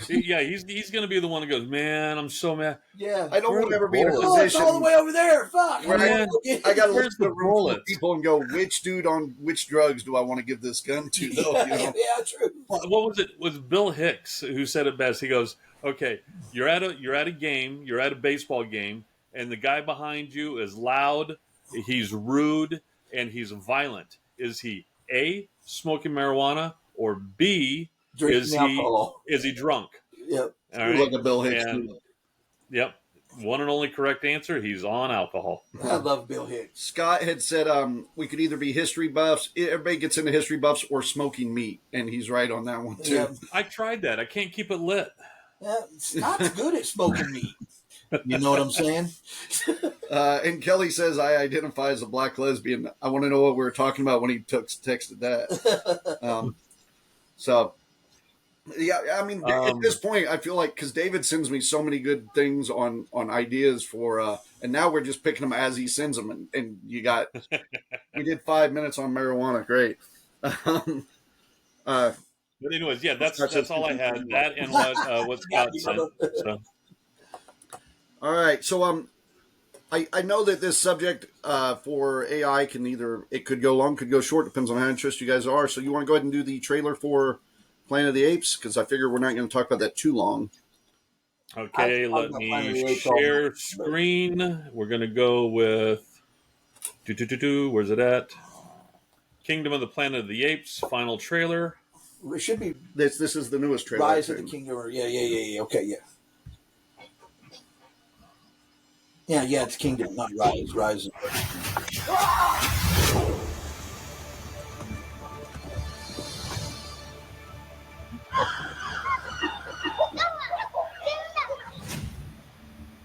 he's going to be the one that goes, "Man, I'm so mad." Yeah, I don't want to ever be in a it's position. all the way over there. Fuck. Man, I got to look at the room full bullets? of people and go, which dude on which drugs do I want to give this gun to? Though, Yeah, true. What was it? Was Bill Hicks who said it best? He goes, "Okay, you're at a game, you're at a baseball game, and the guy behind you is loud, he's rude, and he's violent. Is he A, smoking marijuana, or B, is he drunk?" Yep. All right. Like a Bill Hicks. Yep. One and only correct answer, he's on alcohol. I love Bill Hicks. Scott had said we could either be history buffs. Everybody gets into history buffs or smoking meat, and he's right on that one too. Yeah. I tried that. I can't keep it lit. Yeah, Scott's good at smoking meat. You know what I'm saying? And Kelly says, I identify as a black lesbian. I want to know what we were talking about when he texted that. So, yeah, I mean, at this point, I feel like, because David sends me so many good things on ideas for, and now we're just picking them as he sends them. And we did 5 minutes on marijuana. Great. But anyways, yeah, that's all I had. That and what Scott said. So. All right, so I know that this subject for AI it could go long, could go short, depends on how interested you guys are. So you want to go ahead and do the trailer for Planet of the Apes, because I figure we're not going to talk about that too long. Okay, let me share screen. We're going to go with where's it at? Kingdom of the Planet of the Apes final trailer. It should be This is the newest trailer. Rise of the Kingdom. Yeah. Okay, yeah. Yeah, it's Kingdom, not Rise. Rise.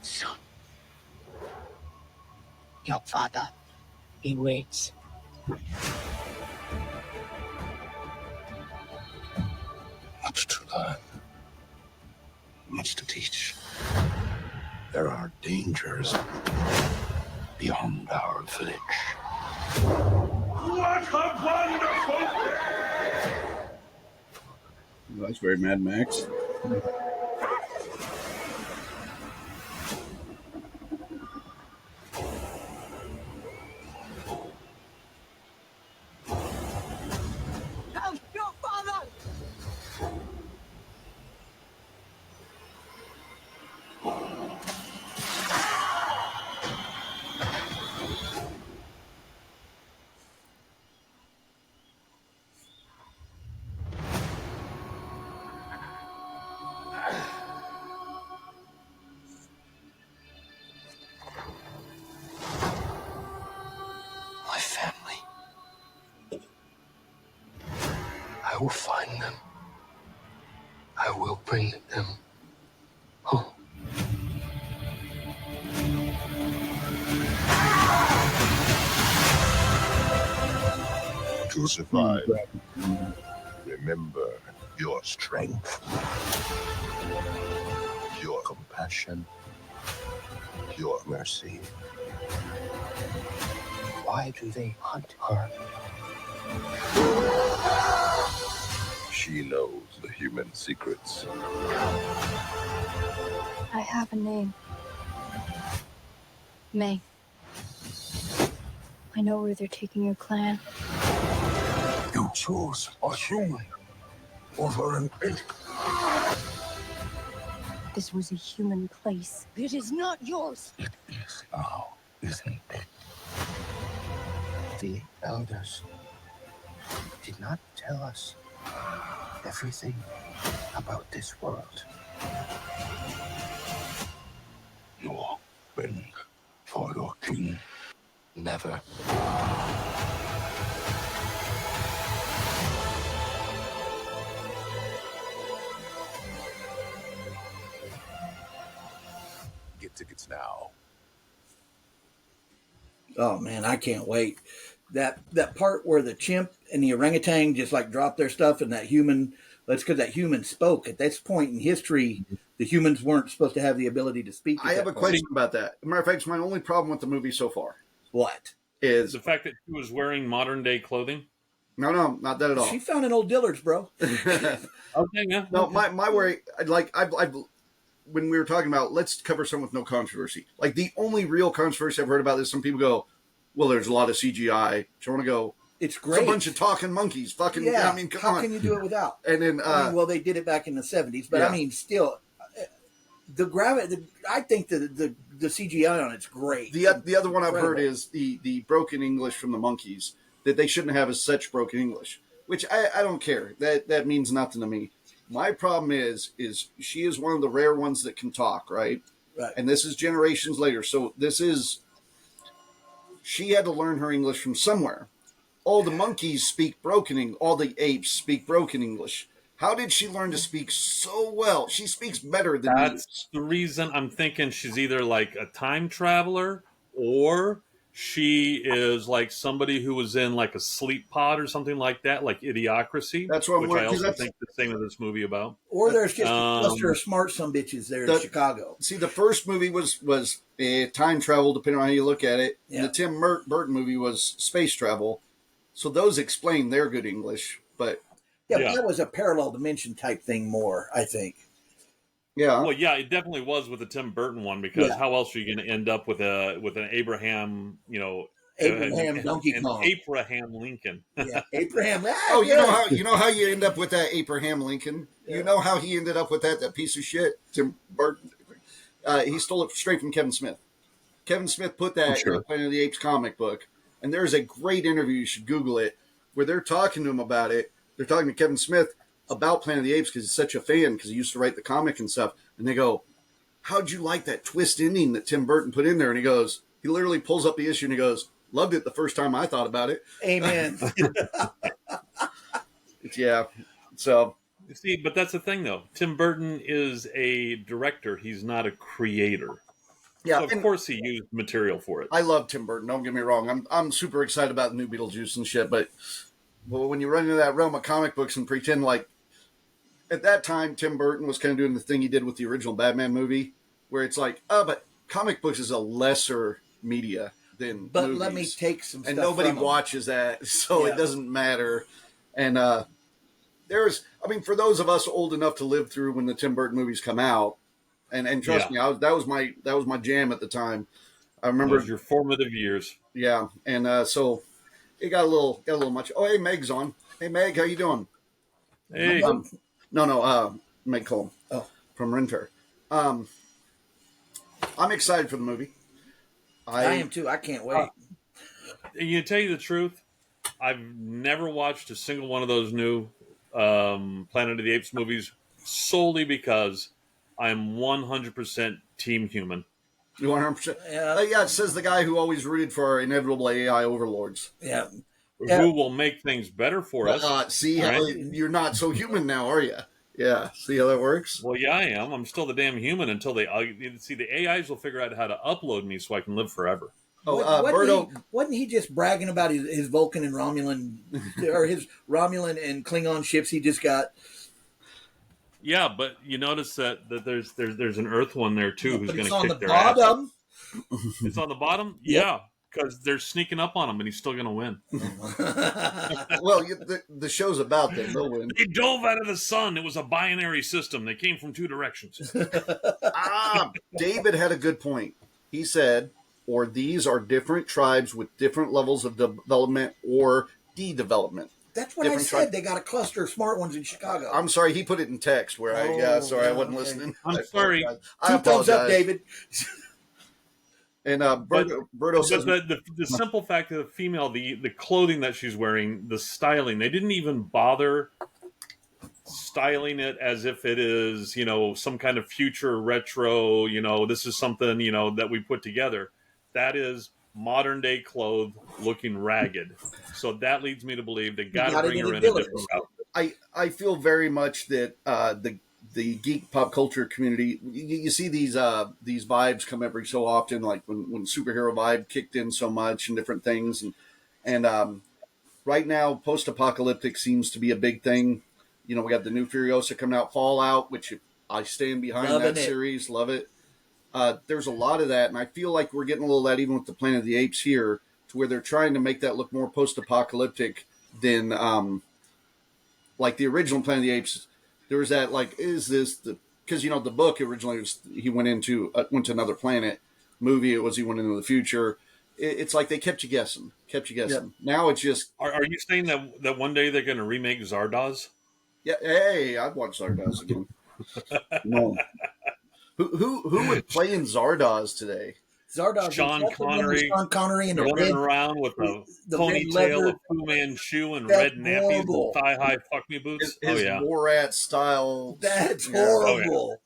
Son, your father, he waits. Much to learn, much to teach. There are dangers beyond our village. What a wonderful day! Well, that's very Mad Max. Help your father! My family. I will find them. I will bring them home. To survive, remember your strength, your compassion, your mercy. Why do they hunt her? She knows the human secrets. I have a name. May. I know where they're taking your clan. You chose a human over an ape. This was a human place. It is not yours. It is now, isn't it? The elders did not tell us everything about this world. Nor bend for your king. Never. Get tickets now. Oh man, I can't wait. That part where the chimp and the orangutan just like dropped their stuff and that human, that's because that human spoke. At this point in history, the humans weren't supposed to have the ability to speak. I have a question about that. Matter of fact, it's my only problem with the movie so far. What? Is The fact that she was wearing modern day clothing. no, not that at all. She found an old Dillard's, bro. Okay, yeah. No, my worry, like I've when we were talking about let's cover some with no controversy. Like the only real controversy I've heard about is some people go, well, there's a lot of CGI. So I want to go. It's great. It's a bunch of talking monkeys. Fucking Yeah. I mean, come How on. can you do it without? And then well, they did it back in the 70s, but Yeah. I mean, still, the gravity. I think the CGI on it's great. the other one I've heard Incredible. is the broken English from the monkeys that they shouldn't have as such broken English, which I don't care. That means nothing to me. My problem is she is one of the rare ones that can talk, right? Right. And this is generations later. So she had to learn her English from somewhere. All the monkeys speak broken English. All the apes speak broken English. How did she learn to speak so well? She speaks better than That's apes. the reason I'm thinking she's either like a time traveler or she is like somebody who was in like a sleep pod or something like that, like Idiocracy. That's what I'm which worried- I 'cause also that's- think the same of this movie about. Or there's just a Um, cluster of smart some bitches there in the- Chicago. See, the first movie was time travel, depending on how you look at it. Yeah. And the Tim Burton movie was space travel. So those explain their good English. But Yeah, Yeah. but that was a parallel dimension type thing more, I think. yeah, Well, yeah, it definitely was with the Tim Burton one because Yeah. how else are you going to end up with an Abraham, Abraham Donkey an Kong. Abraham Lincoln? Yeah, Abraham. oh, you know how you end up with that Abraham Lincoln. Yeah. You know how he ended up with that piece of shit Tim Burton. He stole it straight from Kevin Smith. Kevin Smith put that in the Planet of the Apes comic book, and there's a great interview. You should Google it, where they're talking to him about it. They're talking to Kevin Smith about Planet of the Apes because he's such a fan because he used to write the comic and stuff. And they go, how'd you like that twist ending that Tim Burton put in there? And he goes, he literally pulls up the issue and he goes, loved it the first time I thought about it. Amen. Yeah. So. See, but that's the thing, though. Tim Burton is a director. He's not a creator. Yeah, so of course he used material for it. I love Tim Burton. Don't get me wrong. I'm super excited about the new Beetlejuice and shit. But when you run into that realm of comic books and pretend like at that time Tim Burton was kind of doing the thing he did with the original Batman movie, where it's like, oh, but comic books is a lesser media than But movies. let me take some and stuff nobody from 'em. watches that, so Yeah. it doesn't matter. And for those of us old enough to live through when the Tim Burton movies come out. And trust me, that was my jam at the time. I remember Those your formative years. Yeah, and so it got a little much. Oh, hey, Meg's on. Hey, Meg, how you doing? Hey, Meg Cole from Renter. I'm excited for the movie. I am too. I can't wait. You tell you the truth, I've never watched a single one of those new Planet of the Apes movies solely because I'm 100% Team Human. You 100%. Yeah. It says the guy who always rooted for our inevitable AI overlords. Yeah. Who will make things better for us. See how right? you're not so human now, are you? Yeah. See how that works? Well, yeah, I am. I'm still the damn human until they see the AIs will figure out how to upload me so I can live forever. Wasn't he just bragging about his Vulcan and Romulan, or his Romulan and Klingon ships he just got? Yeah, but you notice that there's an Earth one there too who's going to kick their bottom. ass. It's on the bottom? Yep. Yeah, because they're sneaking up on him and he's still going to win. Well, the show's about them. They'll win. They dove out of the sun. It was a binary system. They came from two directions. David had a good point. He said, or these are different tribes with different levels of development or de-development. That's what I said. They got a cluster of smart ones in Chicago. I'm sorry, he put it in text where I wasn't listening. I'm sorry. I Two thumbs up, apologize. David. And Berto says the simple fact of the female, the clothing that she's wearing, the styling, they didn't even bother styling it as if it is, some kind of future retro, this is something, that we put together. That is modern day clothes looking ragged. So that leads me to believe they got to bring her in a different outfit. I feel very much that the geek pop culture community, you see these vibes come every so often, like when superhero vibe kicked in so much and different things, and right now post-apocalyptic seems to be a big thing. We got the new Furiosa coming out, Fallout, which I stand behind series, love it. There's a lot of that, and I feel like we're getting a little of that even with the Planet of the Apes here, to where they're trying to make that look more post-apocalyptic than like the original Planet of the Apes. There was that, like, is this the... Because, the book originally was he went to another planet. Movie, it was he went into the future. It's like they kept you guessing. Yep. Now it's just... Are you saying that one day they're going to remake Zardoz? Yeah, hey, I'd watch Zardoz again. No. Who would play in Zardoz today? Zardoz. Sean Connery and running around with a ponytail, a Fu Manchu, and red nappies and thigh-high fuck-me boots. His Borat style. That's horrible.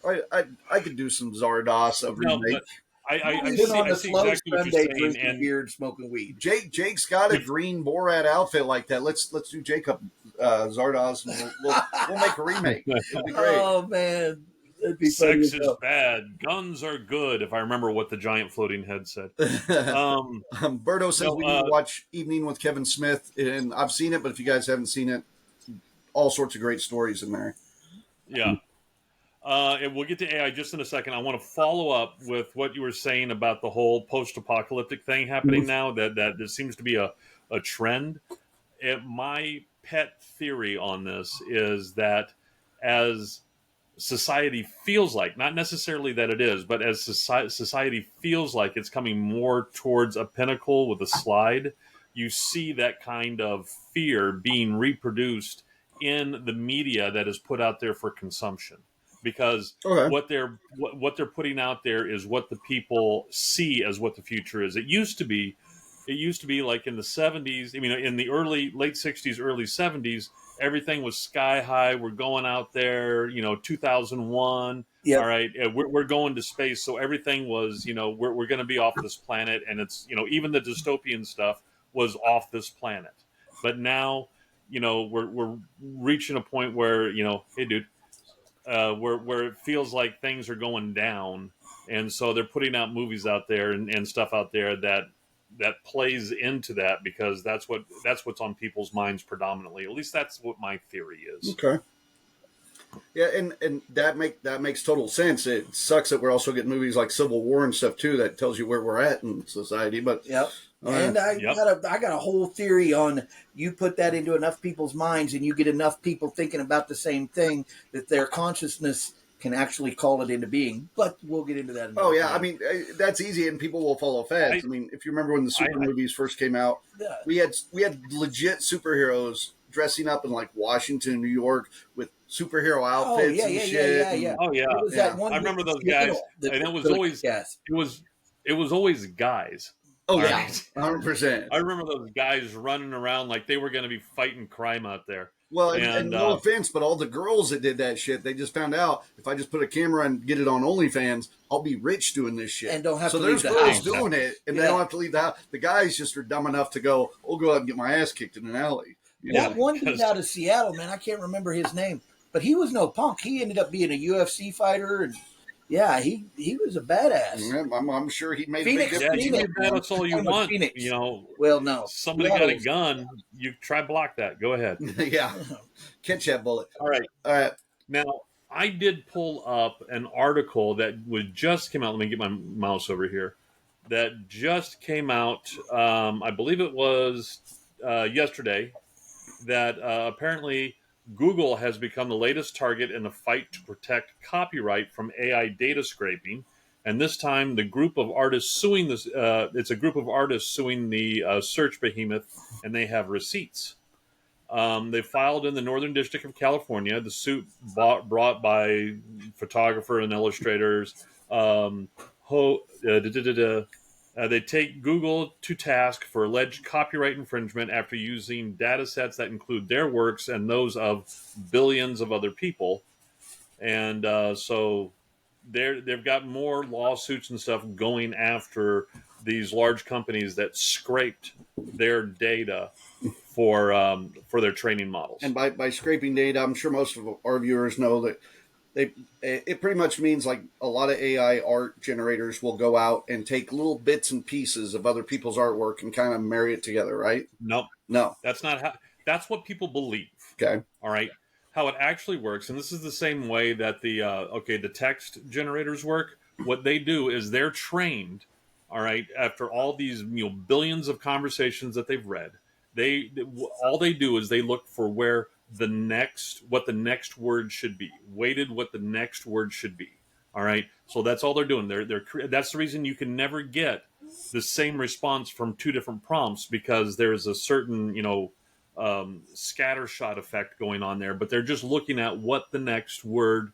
I could do some Zardoz of remake. But I see exactly what you're saying. And beard, smoking weed. Jake's got a green Borat outfit like that. Let's do Jacob Zardoz, and we'll make a remake. It'll be great. Oh man. Sex is bad. Guns are good. If I remember what the giant floating head said. Berto says we need to watch Evening with Kevin Smith, and I've seen it, but if you guys haven't seen it, all sorts of great stories in there. Yeah. And we'll get to AI just in a second. I want to follow up with what you were saying about the whole post-apocalyptic thing happening now. That there seems to be a trend. My pet theory on this is that as society feels like, not necessarily that it is, but as society feels like it's coming more towards a pinnacle with a slide, you see that kind of fear being reproduced in the media that is put out there for consumption. Because what they're putting out there is what the people see as what the future is. It used to be, it used to be like in the 70s, I mean, in the late 60s, early 70s, everything was sky high. We're going out there, 2001. All Yep. right, we're going to space. So everything was, we're going to be off this planet. And it's, even the dystopian stuff was off this planet. But now, we're reaching a point where, hey, dude, where it feels like things are going down. And so they're putting out movies out there and stuff out there that plays into that, because that's what's on people's minds predominantly. At least that's what my theory is. Okay. Yeah, and that makes total sense. It sucks that we're also getting movies like Civil War and stuff too that tells you where we're at in society. But Yep. And I got a whole theory on, you put that into enough people's minds and you get enough people thinking about the same thing, that their consciousness can actually call it into being. But we'll get into that. Oh yeah, time. I mean, that's easy, and people will follow fads. I mean, if you remember when the super movies first came out, we had legit superheroes dressing up in like Washington, New York, with superhero outfits and shit. Yeah. Oh yeah, I remember those guys, and it was always it was always guys. Oh yeah, 100%. I remember those guys running around like they were going to be fighting crime out there. Well, and no offense, but all the girls that did that shit, they just found out, if I just put a camera and get it on OnlyFans, I'll be rich doing this shit. And don't have to leave the house. So there's girls doing it, and they don't have to leave the house. The guys just are dumb enough to go, I'll go out and get my ass kicked in an alley. That one dude out of Seattle, man, I can't remember his name, but he was no punk. He ended up being a UFC fighter, and yeah, he was a badass. Yeah, I'm sure he made Phoenix, a big difference. Yeah, you can that's all you want. Phoenix. Well, no. Somebody got a gun. You try block that. Go ahead. Yeah, catch that bullet. All right. Now, I did pull up an article that just came out. Let me get my mouse over here. That just came out. I believe it was yesterday. That apparently Google has become the latest target in the fight to protect copyright from AI data scraping. And this time, the group of artists suing this, it's a group of artists suing the search behemoth, and they have receipts. They filed in the Northern District of California. The suit brought by photographer and illustrators. They take Google to task for alleged copyright infringement after using data sets that include their works and those of billions of other people. And so they've got more lawsuits and stuff going after these large companies that scraped their data for their training models. And by scraping data, I'm sure most of our viewers know that it pretty much means like a lot of AI art generators will go out and take little bits and pieces of other people's artwork and kind of marry it together, right? Nope. No. That's not how. That's what people believe. Okay. All right. How it actually works, and this is the same way that the text generators work. What they do is they're trained, all right, after all these billions of conversations that they've read. All they do is they look for what the next word should be, weighted what the next word should be. All right, so that's all they're doing. That's the reason you can never get the same response from two different prompts, because there's a certain scattershot effect going on there. But they're just looking at what the next word,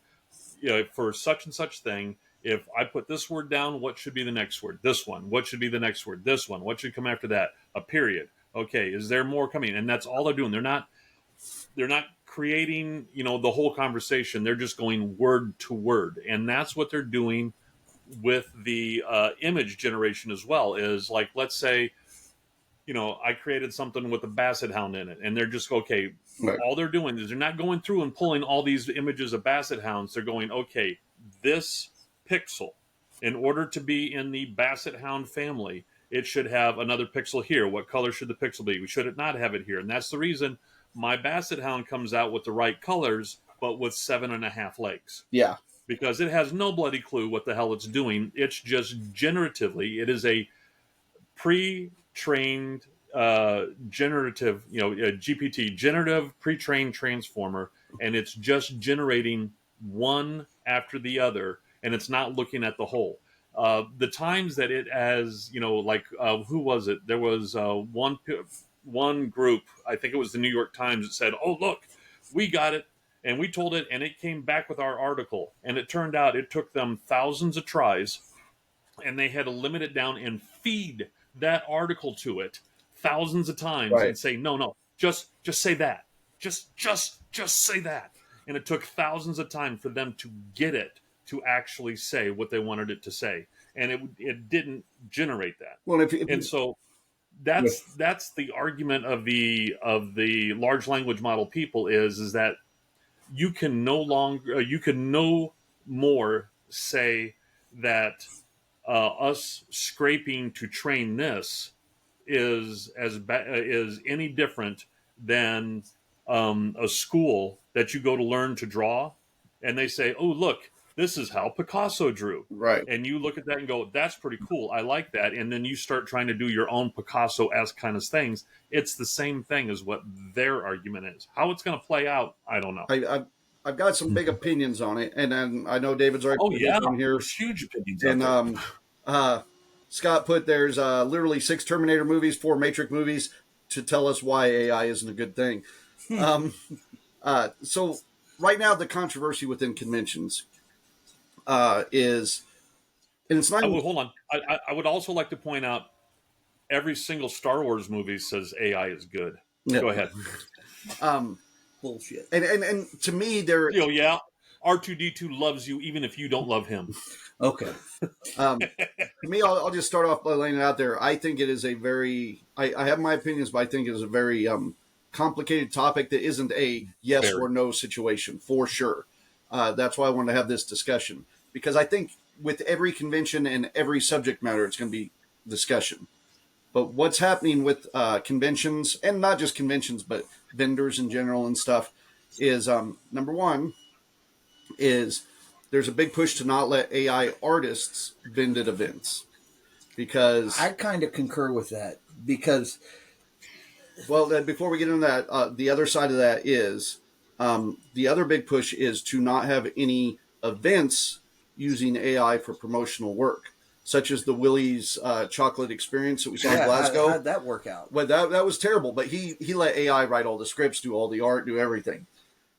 for such and such thing. If I put this word down, what should be the next word? This one. What should be the next word? This one. What should come after that? A period. Okay, is there more coming? And that's all they're doing. They're not creating, the whole conversation. They're just going word to word. And that's what they're doing with the image generation as well. Is like, let's say, I created something with a basset hound in it, and they're just, okay, right. All they're doing is they're not going through and pulling all these images of basset hounds. They're going, okay, this pixel, in order to be in the basset hound family, it should have another pixel here. What color should the pixel be? We should not have it here. And that's the reason my basset hound comes out with the right colors, but with 7.5 legs. Yeah. Because it has no bloody clue what the hell it's doing. It's just generatively. It is a pre-trained generative, GPT, generative pre-trained transformer, and it's just generating one after the other, and it's not looking at the whole. The times that it has, who was it? There was one group, I think it was the New York Times, that said, oh, look, we got it, and we told it, and it came back with our article. And it turned out it took them thousands of tries, and they had to limit it down and feed that article to it thousands of times Right. and say, no, just say that. Just say that. And it took thousands of times for them to get it to actually say what they wanted it to say. And it didn't generate that. Well, and so that's the argument of the large language model people is that you can no more say that us scraping to train this is is any different than a school that you go to learn to draw, and they say, "Oh, look, this is how Picasso drew." Right. And you look at that and go, "That's pretty cool. I like that." And then you start trying to do your own Picasso-esque kind of things. It's the same thing as what their argument is. How it's going to play out, I don't know. I've got some big opinions on it, and I know David's already on here. There's huge opinions. And Scott put there's literally 6 Terminator movies, 4 Matrix movies to tell us why AI isn't a good thing. So right now the controversy within conventions is, and it's not. Hold on. I would also like to point out every single Star Wars movie says AI is good. Yeah. Go ahead. Bullshit. And to me, there. Yeah. R2D2 loves you even if you don't love him. Okay. To me, I'll just start off by laying it out there. I think it is a very. I have my opinions, but I think it is a very complicated topic that isn't a yes or no situation for sure. That's why I wanted to have this discussion, because I think with every convention and every subject matter, it's going to be discussion. But what's happening with conventions, and not just conventions, but vendors in general and stuff, is number one is there's a big push to not let AI artists vend at events, because I kind of concur with that, because well, before we get into that, the other side of that is the other big push is to not have any events using AI for promotional work, such as the Willie's chocolate experience that we saw in Glasgow. How'd that work out? Well, that was terrible, but he let AI write all the scripts, do all the art, do everything.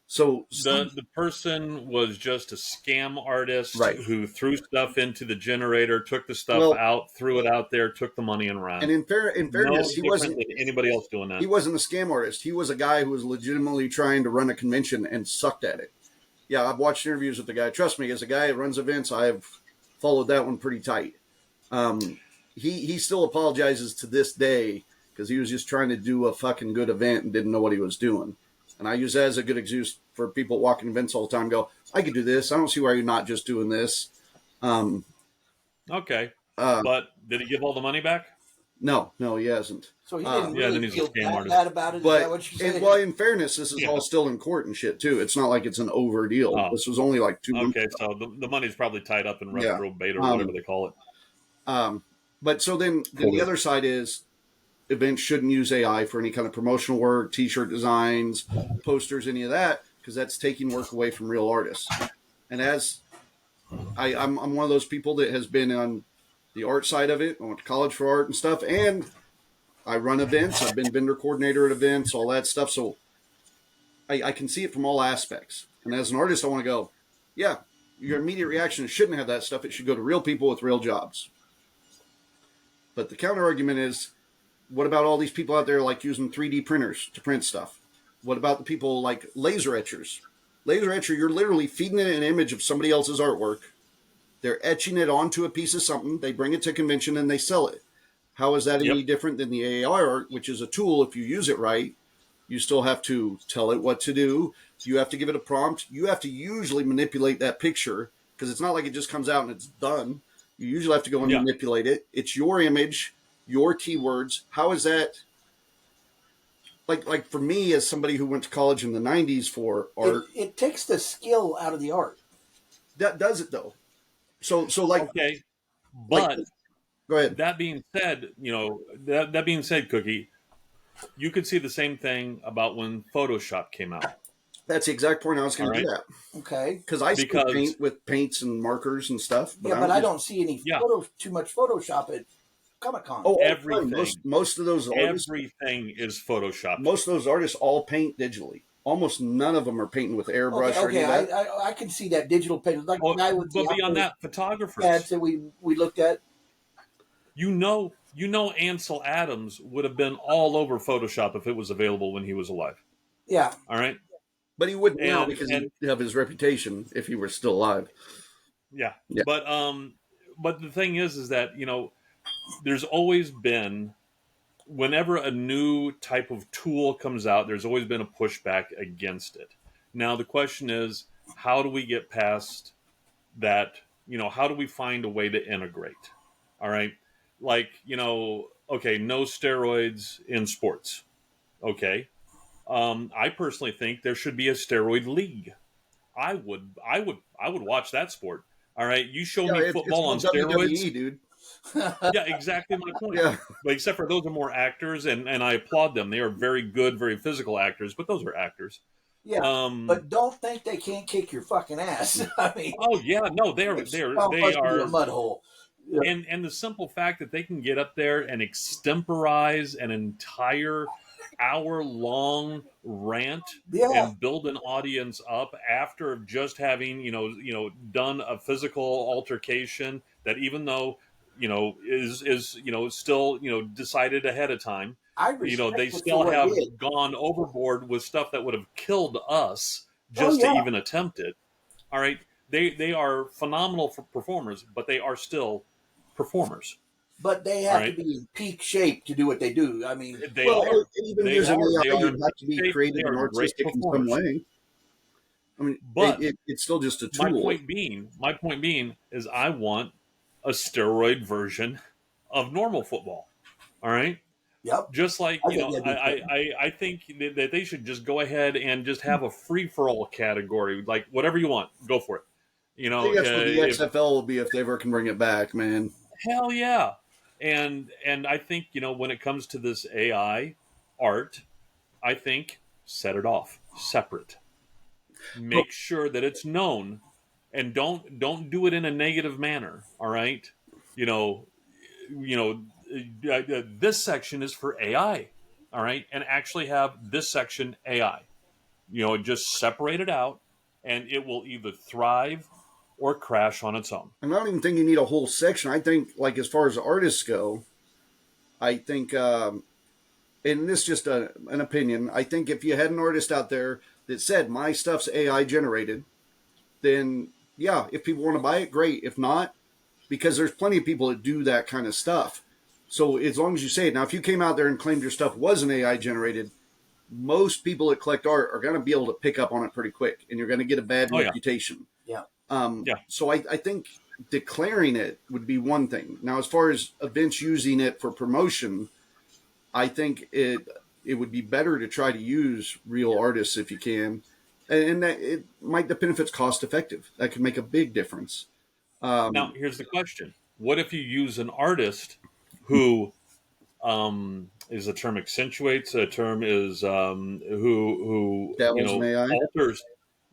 So the person was just a scam artist, right, who threw stuff into the generator, took the stuff out, threw it out there, took the money and ran. And in fairness, he wasn't anybody else doing that. He wasn't a scam artist. He was a guy who was legitimately trying to run a convention and sucked at it. Yeah, I've watched interviews with the guy. Trust me, as a guy that runs events, I've followed that one pretty tight. He still apologizes to this day because he was just trying to do a fucking good event and didn't know what he was doing. And I use that as a good excuse for people walking events all the time. Go, I could do this. I don't see why you're not just doing this. Okay. But did he give all the money back? No, he hasn't. So he didn't really feel that bad about it. But, is that what you're saying? well, in fairness, this is all still in court and shit too. It's not like it's an over deal. This was only like 2 months. Okay, so the money's probably tied up in reprobate or whatever they call it. But so then the other side is events shouldn't use AI for any kind of promotional work, T-shirt designs, posters, any of that, because that's taking work away from real artists. And as I'm one of those people that has been on the art side of it. I went to college for art and stuff, and I run events. I've been vendor coordinator at events, all that stuff. So I can see it from all aspects. And as an artist, I want to go, yeah, your immediate reaction shouldn't have that stuff. It should go to real people with real jobs. But the counter argument is, what about all these people out there like using 3D printers to print stuff? What about the people like laser etchers? Laser etcher, you're literally feeding it an image of somebody else's artwork. They're etching it onto a piece of something. They bring it to convention and they sell it. How is that any different than the AI art, which is a tool? If you use it right, you still have to tell it what to do. You have to give it a prompt. You have to usually manipulate that picture because it's not like it just comes out and it's done. You usually have to go and manipulate it. It's your image, your keywords. How is that? Like for me, as somebody who went to college in the 90s for art. It takes the skill out of the art. That does it, though. So like. Okay. But go ahead. That being said, that being said, Cookie, you could see the same thing about when Photoshop came out. That's the exact point I was going to do that. Okay. Because I still paint with paints and markers and stuff. But I don't see any too much Photoshop at Comic-Con. Oh, everything. Most of those artists. Everything is Photoshop. Most of those artists all paint digitally. Almost none of them are painting with airbrush or anything. Okay, I can see that digital paint. Like the guy with but beyond that, photographers. Ads that we looked at. Ansel Adams would have been all over Photoshop if it was available when he was alive. Yeah. All right. But he wouldn't now And because of his reputation if he were still alive. yeah. Yeah. But the thing is that, there's always been, whenever a new type of tool comes out, there's always been a pushback against it. Now the question is, how do we get past that? How do we find a way to integrate? All right. Like, okay, no steroids in sports. Okay. I personally think there should be a steroid league. I would watch that sport. All right, you show me It's football on called steroids. WWE, dude. Yeah, exactly my point. Yeah. But except for those are more actors, and I applaud them. They are very good, very physical actors. But those are actors. Yeah, but don't think they can't kick your fucking ass. I mean, oh yeah, no, they are a mud hole. Yeah. And the simple fact that they can get up there and extemporize an entire hour-long rant and build an audience up after just having done a physical altercation that, even though is still decided ahead of time, they still have gone overboard with stuff that would have killed us just to even attempt it. All right, they are phenomenal performers, but they are still performers. But they have to be in peak shape to do what they do. I mean, even using AI, you have to be creative and artistic in some way. I mean, but it's still just a tool. My point being is, I want a steroid version of normal football. All right. Yep. Just like I think that they should just go ahead and just have a free for all category, like whatever you want, go for it. I think that's what the XFL will be if they ever can bring it back, man. Hell yeah. And I think, when it comes to this AI art, I think set it off separate. Make sure that it's known, and don't do it in a negative manner. All right. This section is for AI. All right. And actually have this section AI, just separate it out, and it will either thrive or crash on its own. I don't even think you need a whole section. I think, like, as far as artists go, I think, and this is just an opinion, I think if you had an artist out there that said, my stuff's AI generated, then, yeah, if people want to buy it, great. If not, because there's plenty of people that do that kind of stuff. So as long as you say it. Now, if you came out there and claimed your stuff wasn't AI generated, most people that collect art are going to be able to pick up on it pretty quick, and you're going to get a bad reputation. Yeah. So I think declaring it would be one thing. Now, as far as events using it for promotion, I think it would be better to try to use real artists if you can. And that it might depend if it's cost effective. That could make a big difference. Now, here's the question. What if you use an artist who is a term accentuates, a term is who alters,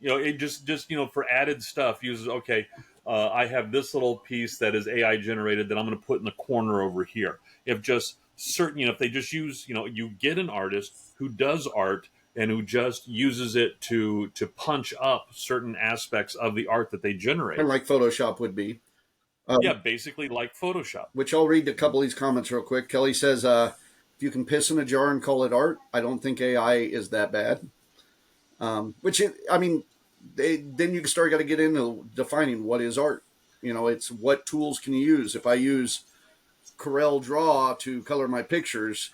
it just for added stuff uses, okay, I have this little piece that is AI generated that I'm going to put in the corner over here. If just certain, if they just use, you get an artist who does art and who just uses it to punch up certain aspects of the art that they generate. Kind of like Photoshop would be. Basically like Photoshop. Which I'll read a couple of these comments real quick. Kelly says, if you can piss in a jar and call it art, I don't think AI is that bad. Then you got to get into defining what is art. It's what tools can you use. If I use Corel Draw to color my pictures,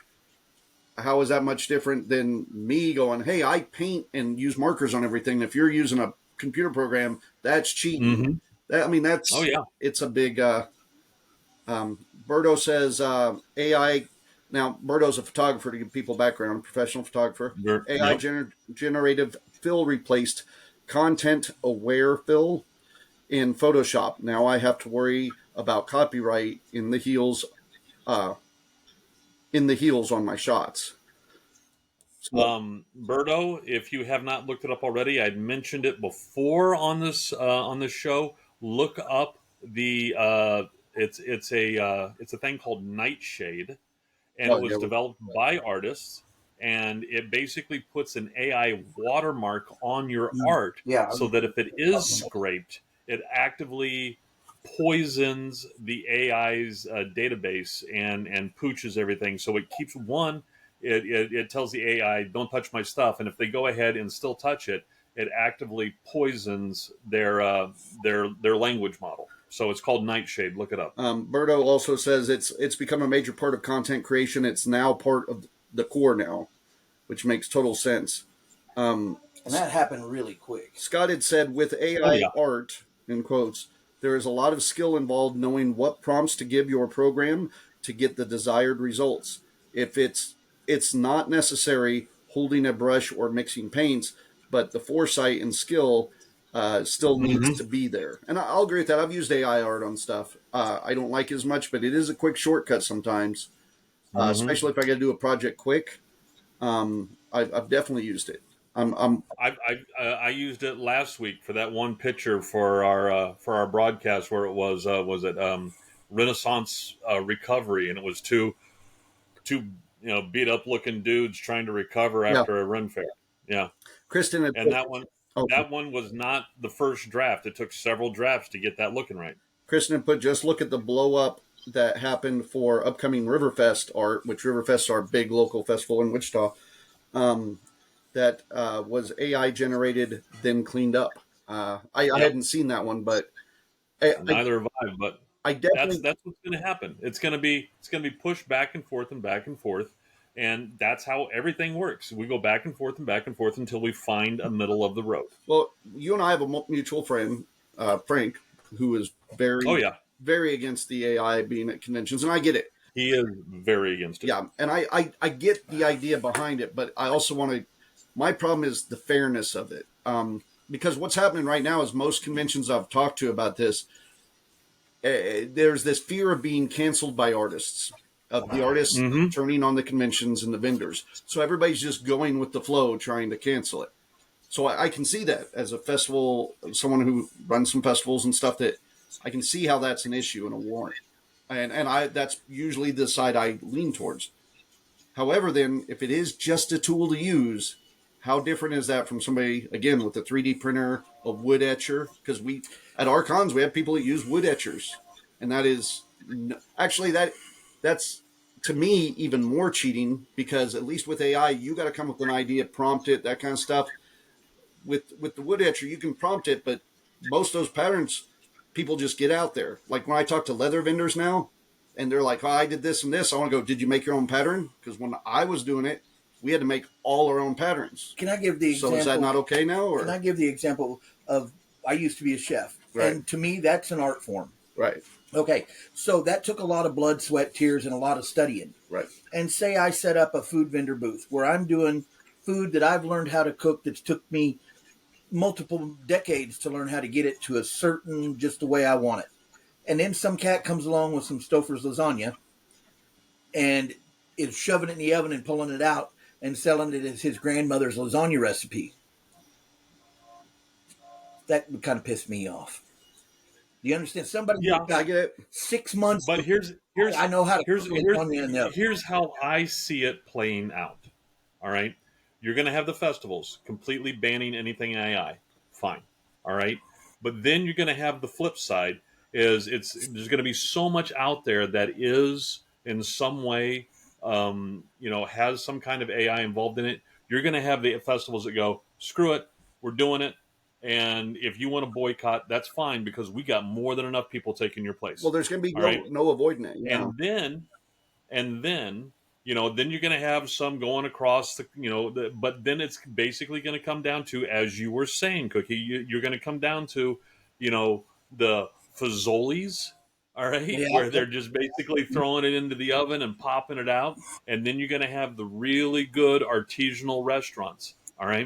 how is that much different than me going, hey, I paint and use markers on everything. If you're using a computer program, that's cheating. Mm-hmm. It's a big, Berto says, AI. Now, Berto's a photographer, to give people background, professional photographer. AI generative fill replaced content aware fill in Photoshop. Now I have to worry about copyright in the heels on my shots. Berto, if you have not looked it up already, I'd mentioned it before on this show. Look up the it's a thing called Nightshade, and it was developed by artists, and it basically puts an AI watermark on your art, so that if it is scraped, it actively poisons the AI's database and pooches everything. So it keeps one. It tells the AI, "Don't touch my stuff," and if they go ahead and still touch it, it actively poisons their language model. So it's called Nightshade. Look it up. Berto also says it's become a major part of content creation. It's now part of the core now, which makes total sense. And that happened really quick. Scott had said, with AI art, in quotes, there is a lot of skill involved knowing what prompts to give your program to get the desired results. If it's not necessary holding a brush or mixing paints, but the foresight and skill still needs to be there. And I'll agree with that. I've used AI art on stuff. I don't like it as much, but it is a quick shortcut sometimes, especially if I got to do a project quick. I've definitely used it. I used it last week for that one picture for our broadcast where it was Renaissance recovery, and it was two beat up looking dudes trying to recover after a run fair. Yeah, Kristen had and that one was not the first draft. It took several drafts to get that looking right. Kristen had put, just look at the blow up that happened for upcoming Riverfest art, which Riverfest are a big local festival in Wichita. That was AI generated, then cleaned up. I hadn't seen that one, but neither have I. But I definitely that's what's going to happen. It's going to be pushed back and forth and back and forth, and that's how everything works. We go back and forth until we find a middle of the road. Well, you and I have a mutual friend, Frank, who is very against the AI being at conventions, and I get it. He is very against it. Yeah, and I get the idea behind it, but I also want to. My problem is the fairness of it, because what's happening right now is most conventions I've talked to about this, there's this fear of being canceled by artists, of the artists turning on the conventions and the vendors. So everybody's just going with the flow, trying to cancel it. So I can see that as a festival, someone who runs some festivals and stuff, that I can see how that's an issue and a warrant. And that's usually the side I lean towards. However, then, if it is just a tool to use, how different is that from somebody, again, with a 3D printer, a wood etcher? Because at our cons, we have people that use wood etchers. And that is, actually, that's, to me, even more cheating, because at least with AI, you got to come up with an idea, prompt it, that kind of stuff. With the wood etcher, you can prompt it, but most of those patterns, people just get out there. Like when I talk to leather vendors now, and they're like, "Oh, I did this and this." I want to go, "Did you make your own pattern?" Because when I was doing it, we had to make all our own patterns. Can I give the example? So is that not okay now? Or? Can I give the example of, I used to be a chef. Right. And to me, that's an art form. Right. Okay. So that took a lot of blood, sweat, tears, and a lot of studying. Right. And say I set up a food vendor booth where I'm doing food that I've learned how to cook that's took me multiple decades to learn how to get it to a certain, just the way I want it. And then some cat comes along with some Stouffer's lasagna and is shoving it in the oven and pulling it out and selling it as his grandmother's lasagna recipe. That would kind of piss me off. Do you understand? Somebody I get it. 6 months. But here's I know how to cook lasagna in the oven. Here's how I see it playing out. All right. You're going to have the festivals completely banning anything AI. Fine. All right. But then you're going to have the flip side is there's going to be so much out there that is in some way, has some kind of AI involved in it. You're going to have the festivals that go, screw it, we're doing it. And if you want to boycott, that's fine because we got more than enough people taking your place. Well, there's going to be no avoiding it. Yeah. And then, then you're going to have some going across but then it's basically going to come down to, as you were saying, Cookie, you're going to come down to, the Fazoli's, all right, where they're just basically throwing it into the oven and popping it out. And then you're going to have the really good artisanal restaurants, all right?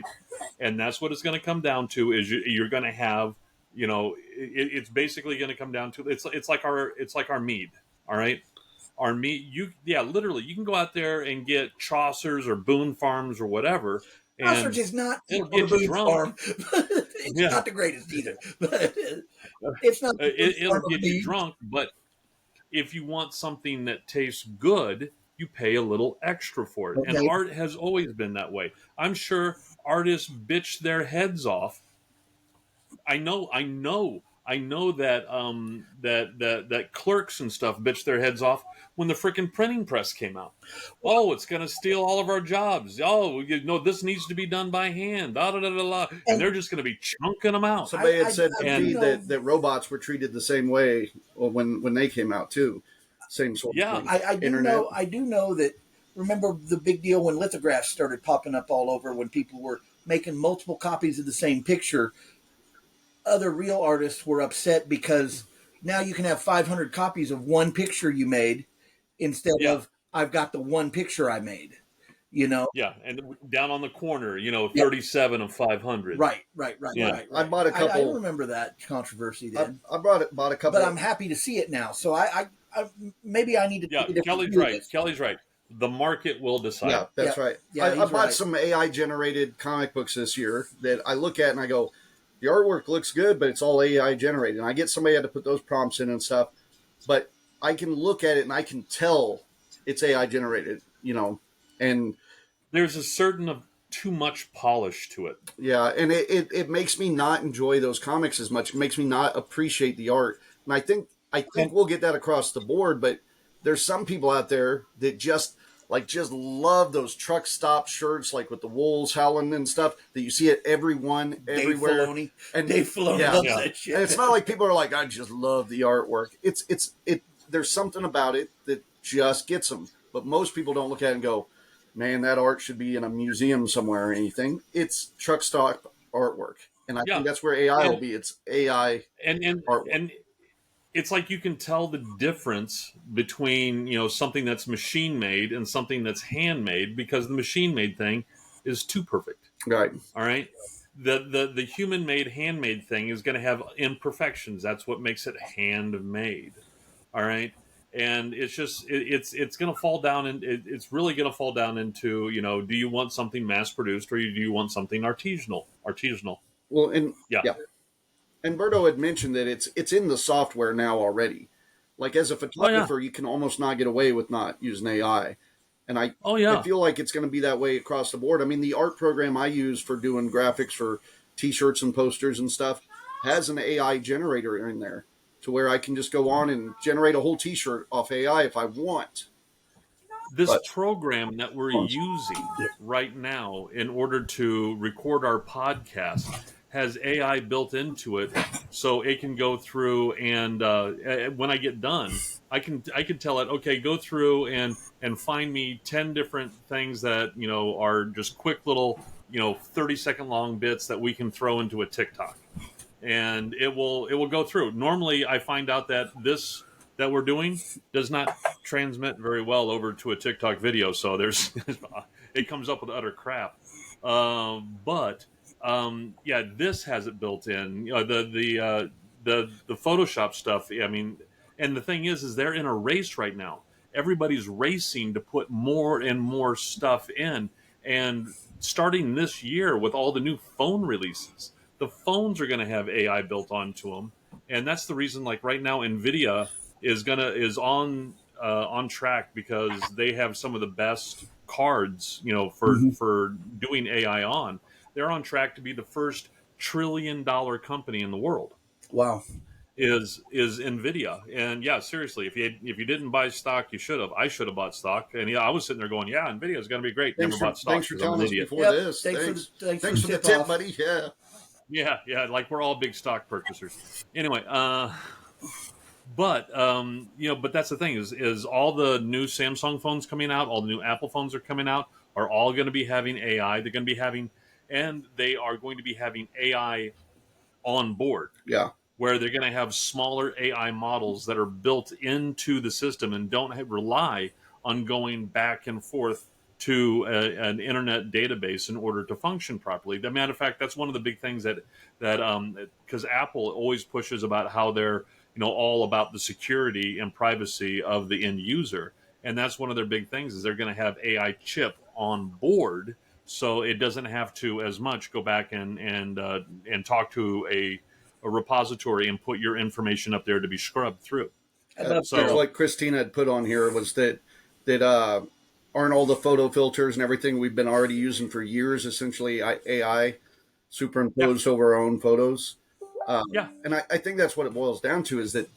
And that's what it's going to come down to is you're going to have, it's basically going to come down to, it's like our mead, all right? Our meat, literally, you can go out there and get Chaucer's or Boone Farms or whatever. Chaucer's is not it'll get you drunk. It's not the greatest either. But it's not. It'll get you drunk, but if you want something that tastes good, you pay a little extra for it. Okay. And art has always been that way. I'm sure artists bitch their heads off. I know I know that that clerks and stuff bitch their heads off when the freaking printing press came out. Oh, it's going to steal all of our jobs. Oh, this needs to be done by hand. Da, da, da, da, da. And they're just going to be chunking them out. Somebody had said to I me do know- that robots were treated the same way when they came out too. Same sort Yeah. of thing. I do know that. Remember the big deal when lithographs started popping up all over when people were making multiple copies of the same picture. Other real artists were upset because now you can have 500 copies of one picture you made instead Yeah. of I've got the one picture I made. You know, Yeah, and down on the corner, 37 of 500. right. Yeah. I bought a couple. I remember that controversy then, I bought a couple. but I'm happy to see it now. So I maybe I need to. Yeah, take a different Kelly's view of right. this. Kelly's right. The market will decide. Yeah, that's right. Yeah, I he's bought right. some AI generated comic books this year that I look at and I go, the artwork looks good, but it's all AI generated. And I get somebody had to put those prompts in and stuff, but I can look at it and I can tell it's AI generated, and There's a certain of too much polish to it. yeah, and it makes me not enjoy those comics as much. It makes me not appreciate the art. And I think we'll get that across the board, but there's some people out there that just love those truck stop shirts, like with the wolves howling and stuff that you see at everywhere. Dave Filoni. And Dave Filoni yeah. loves Yeah. that shit. And it's not like people are like, I just love the artwork. There's something about it that just gets them. But most people don't look at it and go, man, that art should be in a museum somewhere or anything. It's truck stop artwork. And I think that's where AI will be. It's AI and artwork. and it's like you can tell the difference between something that's machine made and something that's handmade, because the machine made thing is too perfect. Right. All right. The human made handmade thing is going to have imperfections. That's what makes it handmade. All right. And it's just it's going to fall down, and it's really going to fall down into do you want something mass produced or do you want something artisanal? Well, and Yeah. And Berto had mentioned that it's in the software now already. Like as a photographer, you can almost not get away with not using AI. And I feel like it's going to be that way across the board. I mean, the art program I use for doing graphics for T-shirts and posters and stuff has an AI generator in there, to where I can just go on and generate a whole T-shirt off AI if I want. This program that we're using right now in order to record our podcast has AI built into it, so it can go through and when I get done, I can tell it, okay, go through and find me 10 different things that are just quick little 30-second long bits that we can throw into a TikTok, and it will go through. Normally, I find out that this that we're doing does not transmit very well over to a TikTok video, so it comes up with utter crap. But this has it built in. The Photoshop stuff. I mean, and the thing is they're in a race right now. Everybody's racing to put more and more stuff in, and starting this year with all the new phone releases, the phones are going to have AI built onto them, and that's the reason. Like right now, Nvidia is on track because they have some of the best cards, for doing AI on. They're on track to be the first $1 trillion company in the world. Wow. Is Nvidia. And yeah, seriously, if you didn't buy stock, you should have. I should have bought stock. And I was sitting there going, yeah, Nvidia is going to be great. Never bought stock. Thanks for telling us before this. Thanks for the tip, buddy. Yeah, like we're all big stock purchasers. Anyway, but that's the thing is all the new Samsung phones coming out, all the new Apple phones are coming out, are all going to be having AI. They're going to be having, and they are going to be having AI on board. Yeah. Where they're going to have smaller AI models that are built into the system and don't rely on going back and forth to an internet database in order to function properly. As a matter of fact, that's one of the big things that because Apple always pushes about how they're all about the security and privacy of the end user, and that's one of their big things is they're going to have AI chip on board, so it doesn't have to as much go back and talk to a repository and put your information up there to be scrubbed through. So what Christina had put on here was that aren't all the photo filters and everything we've been already using for years essentially AI superimposed over our own photos? Yeah. And I think that's what it boils down to, is that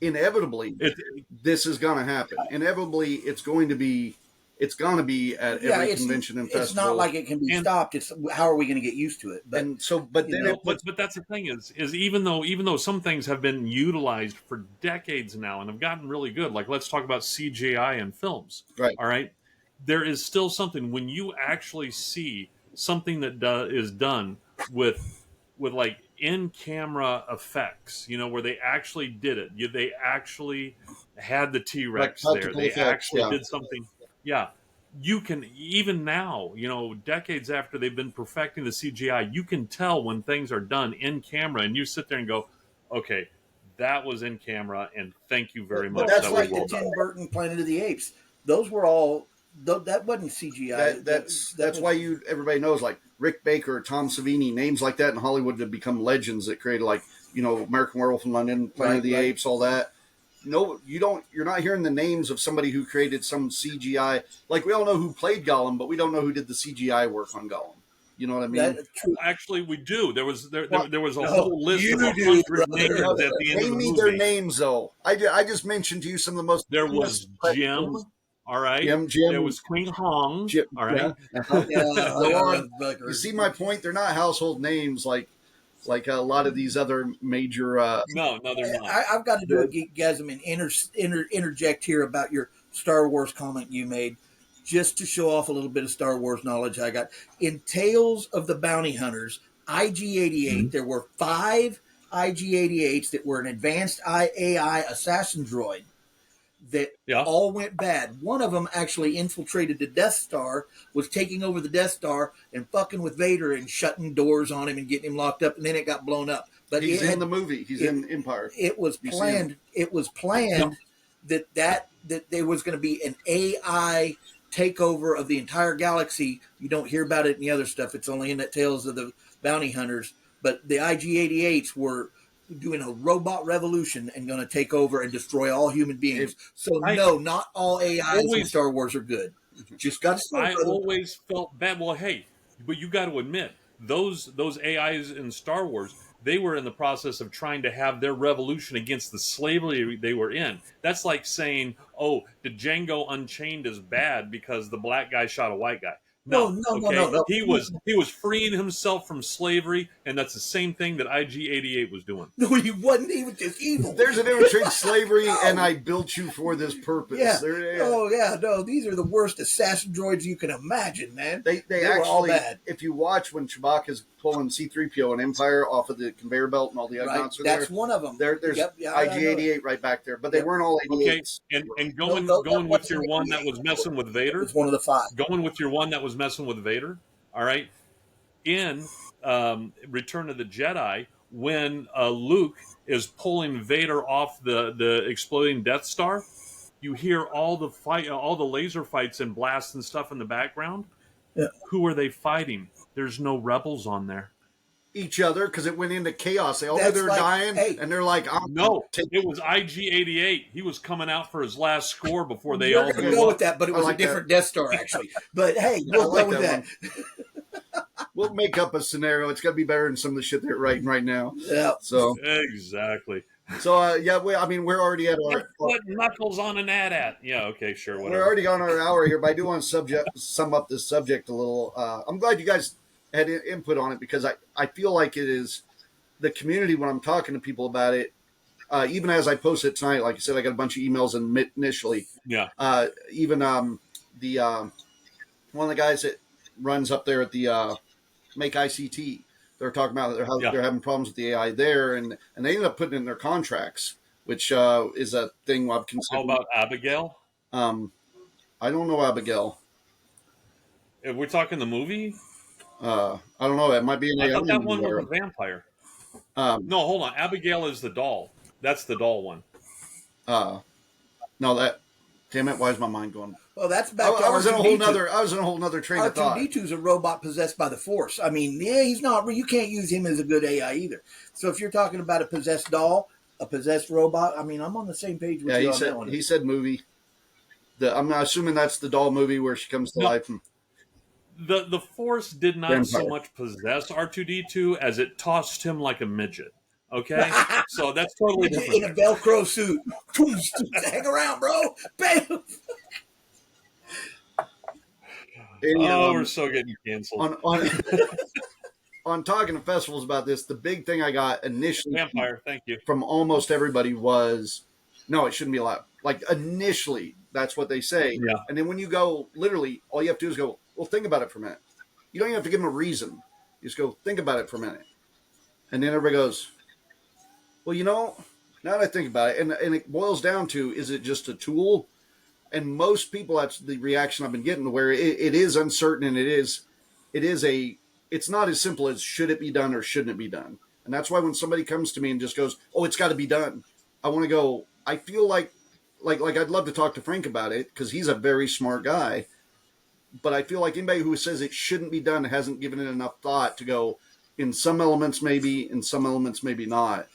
inevitably It, this is going to happen. Inevitably, it's going to be at every convention and festival. It's not like it can be stopped. It's how are we going to get used to it? But and so, but then but that's the thing is even though some things have been utilized for decades now and have gotten really good, like let's talk about CGI in films. Right. All right. There is still something when you actually see something that is done with like in camera effects, where they actually did it. They actually had the T-Rex Like there. They effects, actually did something. Yeah. You can, even now, decades after they've been perfecting the CGI, you can tell when things are done in camera, and you sit there and go, okay, that was in camera, and thank you very much. That's that like was well the Tim done. Burton Planet of the Apes. Those were all that wasn't CGI. That's why everybody knows, like Rick Baker, Tom Savini, names like that in Hollywood that become legends that created, like, American Werewolf in London, Planet of the Apes, all that. No, you're not hearing the names of somebody who created some CGI. Like, we all know who played Gollum, but we don't know who did the CGI work on Gollum. You know what I mean? Actually, we do. There was a whole list of 100 names at the end Name of the me movie. their names, though. I just mentioned to you some of the most. There was Jim. All right. Jim. There was Queen Hong. All right. You see my point? They're not household names like a lot of these other major. No, they're not. I've got to do a geekgasm and interject here about your Star Wars comment you made, just to show off a little bit of Star Wars knowledge I got. In Tales of the Bounty Hunters, IG-88, there were 5 IG-88s that were an advanced AI assassin droid that all went bad. One of them actually infiltrated the Death Star, was taking over the Death Star and fucking with Vader and shutting doors on him and getting him locked up, and then it got blown up. But he's in the movie. He's in Empire. It was planned. It was planned that there was going to be an AI takeover of the entire galaxy. You don't hear about it in the other stuff. It's only in that Tales of the Bounty Hunters. But the IG-88s were doing a robot revolution and going to take over and destroy all human beings. No, not all AIs in Star Wars are good. Just got to. I always felt bad. Well, hey, but you got to admit those AIs in Star Wars, they were in the process of trying to have their revolution against the slavery they were in. That's like saying, "Oh, the Django Unchained is bad because the black guy shot a white guy." No. He was freeing himself from slavery, and that's the same thing that IG-88 was doing. No, he wasn't. He was just evil. There's a difference between slavery and I built you for this purpose. Yeah. No, these are the worst assassin droids you can imagine, man. They actually, were all bad. If you watch when Chewbacca's pulling C-3PO and Empire off of the conveyor belt and all the unknowns are there. That's one of them. There's IG-88 right back there, but they weren't all 88s. Okay, and going with your one that was messing with Vader. It's one of the 5. Going with your one that was messing with Vader. All right. In Return of the Jedi, when Luke is pulling Vader off the exploding Death Star, you hear all the laser fights and blasts and stuff in the background. Yeah. Who are they fighting? There's no rebels on there. Each other, because it went into chaos. They all knew they were dying, and they're like, "No, it was IG-88. He was coming out for his last score before they all blew go up." with that, but it was a different Death Star, actually. But hey, we'll go with that. We'll make up a scenario. It's got to be better than some of the shit they're writing right now. Yeah. So exactly. So we're already at our put knuckles on an AT-AT. Yeah, okay, sure, whatever. We're already on our hour here, but I do want to sum up this subject a little. I'm glad you guys had input on it, because I feel like it is the community when I'm talking to people about it. Even as I post it tonight, like I said, I got a bunch of emails initially. Yeah. Even the one of the guys that runs up there at the Make ICT, they're talking about they're having problems with the AI there, and they ended up putting in their contracts, which is a thing I've considered. How about Abigail? I don't know Abigail. If we're talking the movie, I don't know. It might be an AI. I thought that one was a vampire. No, hold on. Abigail is the doll. That's the doll one. No, that. Damn it! Why is my mind going? Well, that's back to I was in a whole nother train of thought. R2-D2 is a robot possessed by the Force. I mean, he's not. You can't use him as a good AI either. So if you're talking about a possessed doll, a possessed robot, I mean, I'm on the same page with you on that one. He said movie. I'm assuming that's the doll movie where she comes to life. the Force did not so Vampire. much possess R2D2 as it tossed him like a midget. Okay, so that's totally different. In a Velcro suit. Hang around, bro. Bam. Oh, we're so getting canceled. On talking to festivals about this, the big thing I got initially Vampire, thank you. from almost everybody was, no, it shouldn't be allowed. Like initially, that's what they say. Yeah. And then when you go, literally, all you have to do is go, well, think about it for a minute. You don't even have to give them a reason. You just go, think about it for a minute. And then everybody goes, well, now that I think about it, and it boils down to, is it just a tool? And most people, that's the reaction I've been getting, where it is uncertain, and it's not as simple as should it be done or shouldn't it be done. And that's why when somebody comes to me and just goes, oh, it's got to be done, I want to go, I feel like I'd love to talk to Frank about it because he's a very smart guy. But I feel like anybody who says it shouldn't be done hasn't given it enough thought to go, in some elements maybe, in some elements maybe not.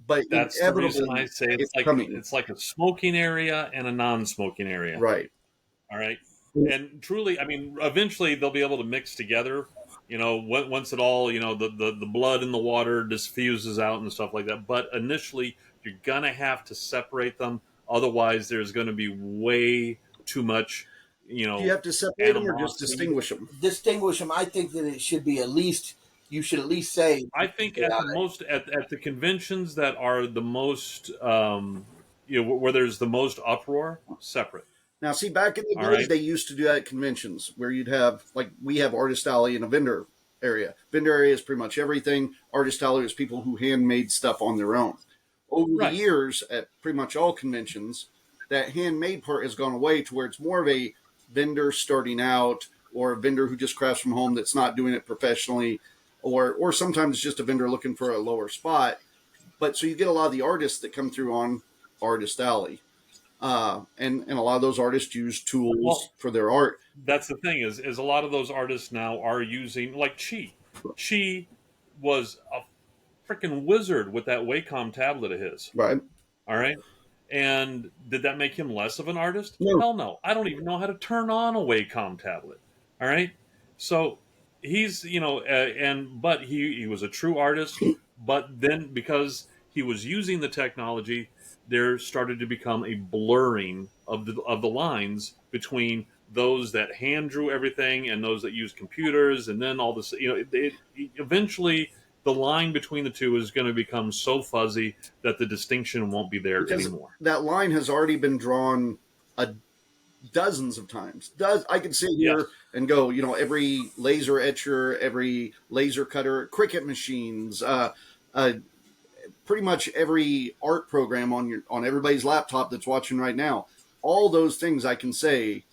But that's the reason I say it's like a smoking area and a non-smoking area. Right. All right. And truly, I mean, eventually they'll be able to mix together. Once it all, the blood in the water diffuses out and stuff like that. But initially, you're gonna have to separate them. Otherwise, there's going to be way too much. Do you have to separate them or just distinguish them? Distinguish them. I think that it should be you should at least say. I think at the conventions that are the most, where there's the most uproar, separate. Now, see, back in the days, they used to do that at conventions where you'd have, like, we have Artist Alley and a vendor area. Vendor area is pretty much everything. Artist Alley is people who handmade stuff on their own. Over the years, at pretty much all conventions, that handmade part has gone away to where it's more of a vendor starting out or a vendor who just crafts from home that's not doing it professionally, or sometimes just a vendor looking for a lower spot. But so you get a lot of the artists that come through on Artist Alley. And a lot of those artists use tools for their art. That's the thing is a lot of those artists now are using, like Chi. Chi was a freaking wizard with that Wacom tablet of his. Right. All right. And did that make him less of an artist? No. Hell no. I don't even know how to turn on a Wacom tablet. All right. So he's, but he was a true artist. But then because he was using the technology, there started to become a blurring of the lines between those that hand drew everything and those that use computers, and then all this. Eventually, the line between the two is going to become so fuzzy that the distinction won't be there anymore. That line has already been drawn dozens of times. I could sit here and go, every laser etcher, every laser cutter, Cricut machines, pretty much every art program on everybody's laptop that's watching right now. All those things I can say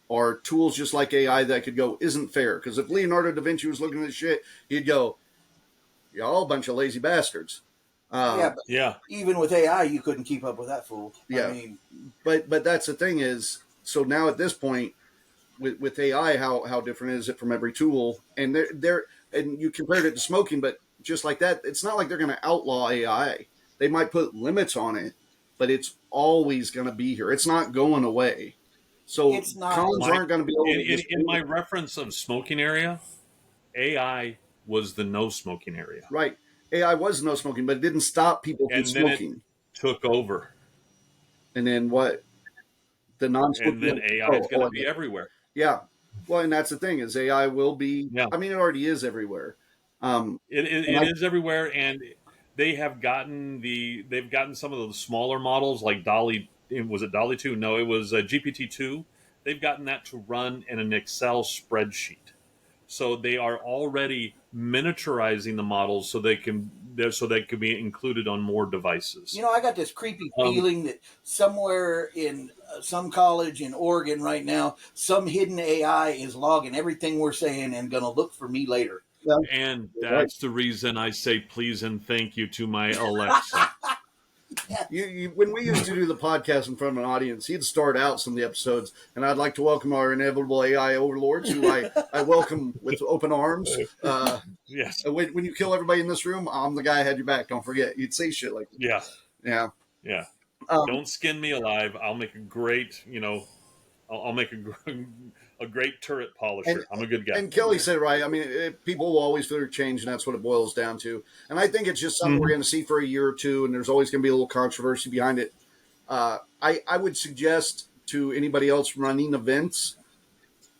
are tools just like AI that could go, isn't fair. Because if Leonardo da Vinci was looking at this shit, he'd go, y'all a bunch of lazy bastards. Even with AI, you couldn't keep up with that fool. Yeah. But that's the thing is, so now at this point, with AI, how different is it from every tool? And and you compared it to smoking, but just like that, it's not like they're going to outlaw AI. They might put limits on it, but it's always going to be here. It's not going away. So cons aren't going to be able to... In my reference of smoking area, AI was the no smoking area. Right. AI was no smoking, but it didn't stop people from smoking. It took over. And then what? The non-smoking... And then AI is going to be everywhere. Yeah. Well, and that's the thing is AI will be... Yeah. I mean, it already is everywhere. It is everywhere, and they've gotten some of the smaller models like Dolly. Was it Dolly 2? No, it was GPT-2. They've gotten that to run in an Excel spreadsheet, so they are already miniaturizing the models so they can be included on more devices. I got this creepy feeling that somewhere in some college in Oregon right now, some hidden AI is logging everything we're saying and going to look for me later. And that's the reason I say please and thank you to my Alexa. When we used to do the podcast in front of an audience, he'd start out some of the episodes, and I'd like to welcome our inevitable AI overlords, who I welcome with open arms. Yes. When you kill everybody in this room, I'm the guy who had your back. Don't forget. You'd say shit like that. Yeah. Don't skin me alive. I'll make a great, I'll make a great turret polisher. I'm a good guy. And Kelly said it right. I mean, people will always fear change, and that's what it boils down to. And I think it's just something we're going to see for a year or two, and there's always going to be a little controversy behind it. I would suggest to anybody else running events,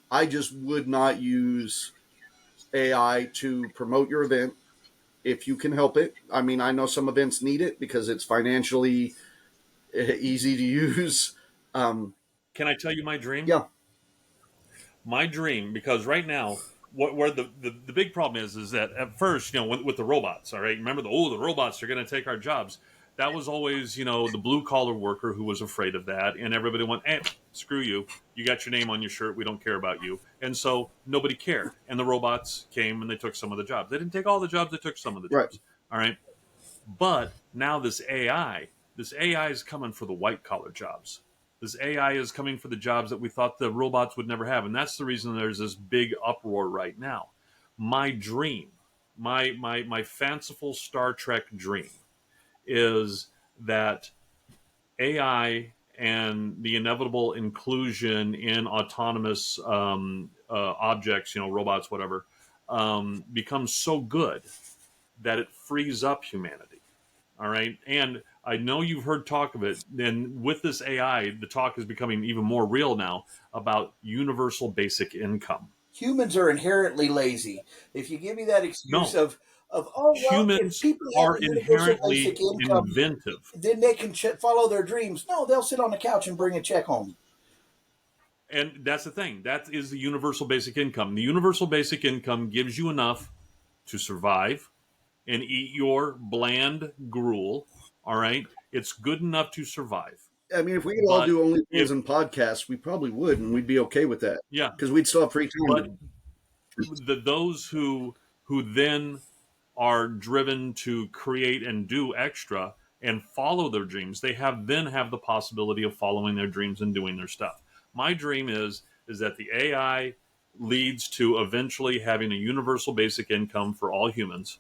I just would not use AI to promote your event if you can help it. I mean, I know some events need it because it's financially easy to use. Can I tell you my dream? Yeah. My dream, because right now, where the big problem is that at first, with the robots, all right, remember the robots are going to take our jobs. That was always, the blue collar worker who was afraid of that, and everybody went, screw you. You got your name on your shirt. We don't care about you. And so nobody cared. And the robots came and they took some of the jobs. They didn't take all the jobs. They took some of the jobs. Right. All right. But now this AI is coming for the white collar jobs. This AI is coming for the jobs that we thought the robots would never have. And that's the reason there's this big uproar right now. My dream, my fanciful Star Trek dream is that AI and the inevitable inclusion in autonomous objects, robots, whatever, becomes so good that it frees up humanity. All right. And I know you've heard talk of it. And with this AI, the talk is becoming even more real now about universal basic income. Humans are inherently lazy. If you give me that excuse of humans if people are have a universal inherently basic income, inventive. then they can follow their dreams. No, they'll sit on the couch and bring a check home. And that's the thing. That is the universal basic income. The universal basic income gives you enough to survive and eat your bland gruel. All right. It's good enough to survive. I mean, if we could all do OnlyFans and podcasts, we probably would, and we'd be okay with that. Yeah. Because we'd still have free time. But those who then are driven to create and do extra and follow their dreams, they then have the possibility of following their dreams and doing their stuff. My dream is that the AI leads to eventually having a universal basic income for all humans.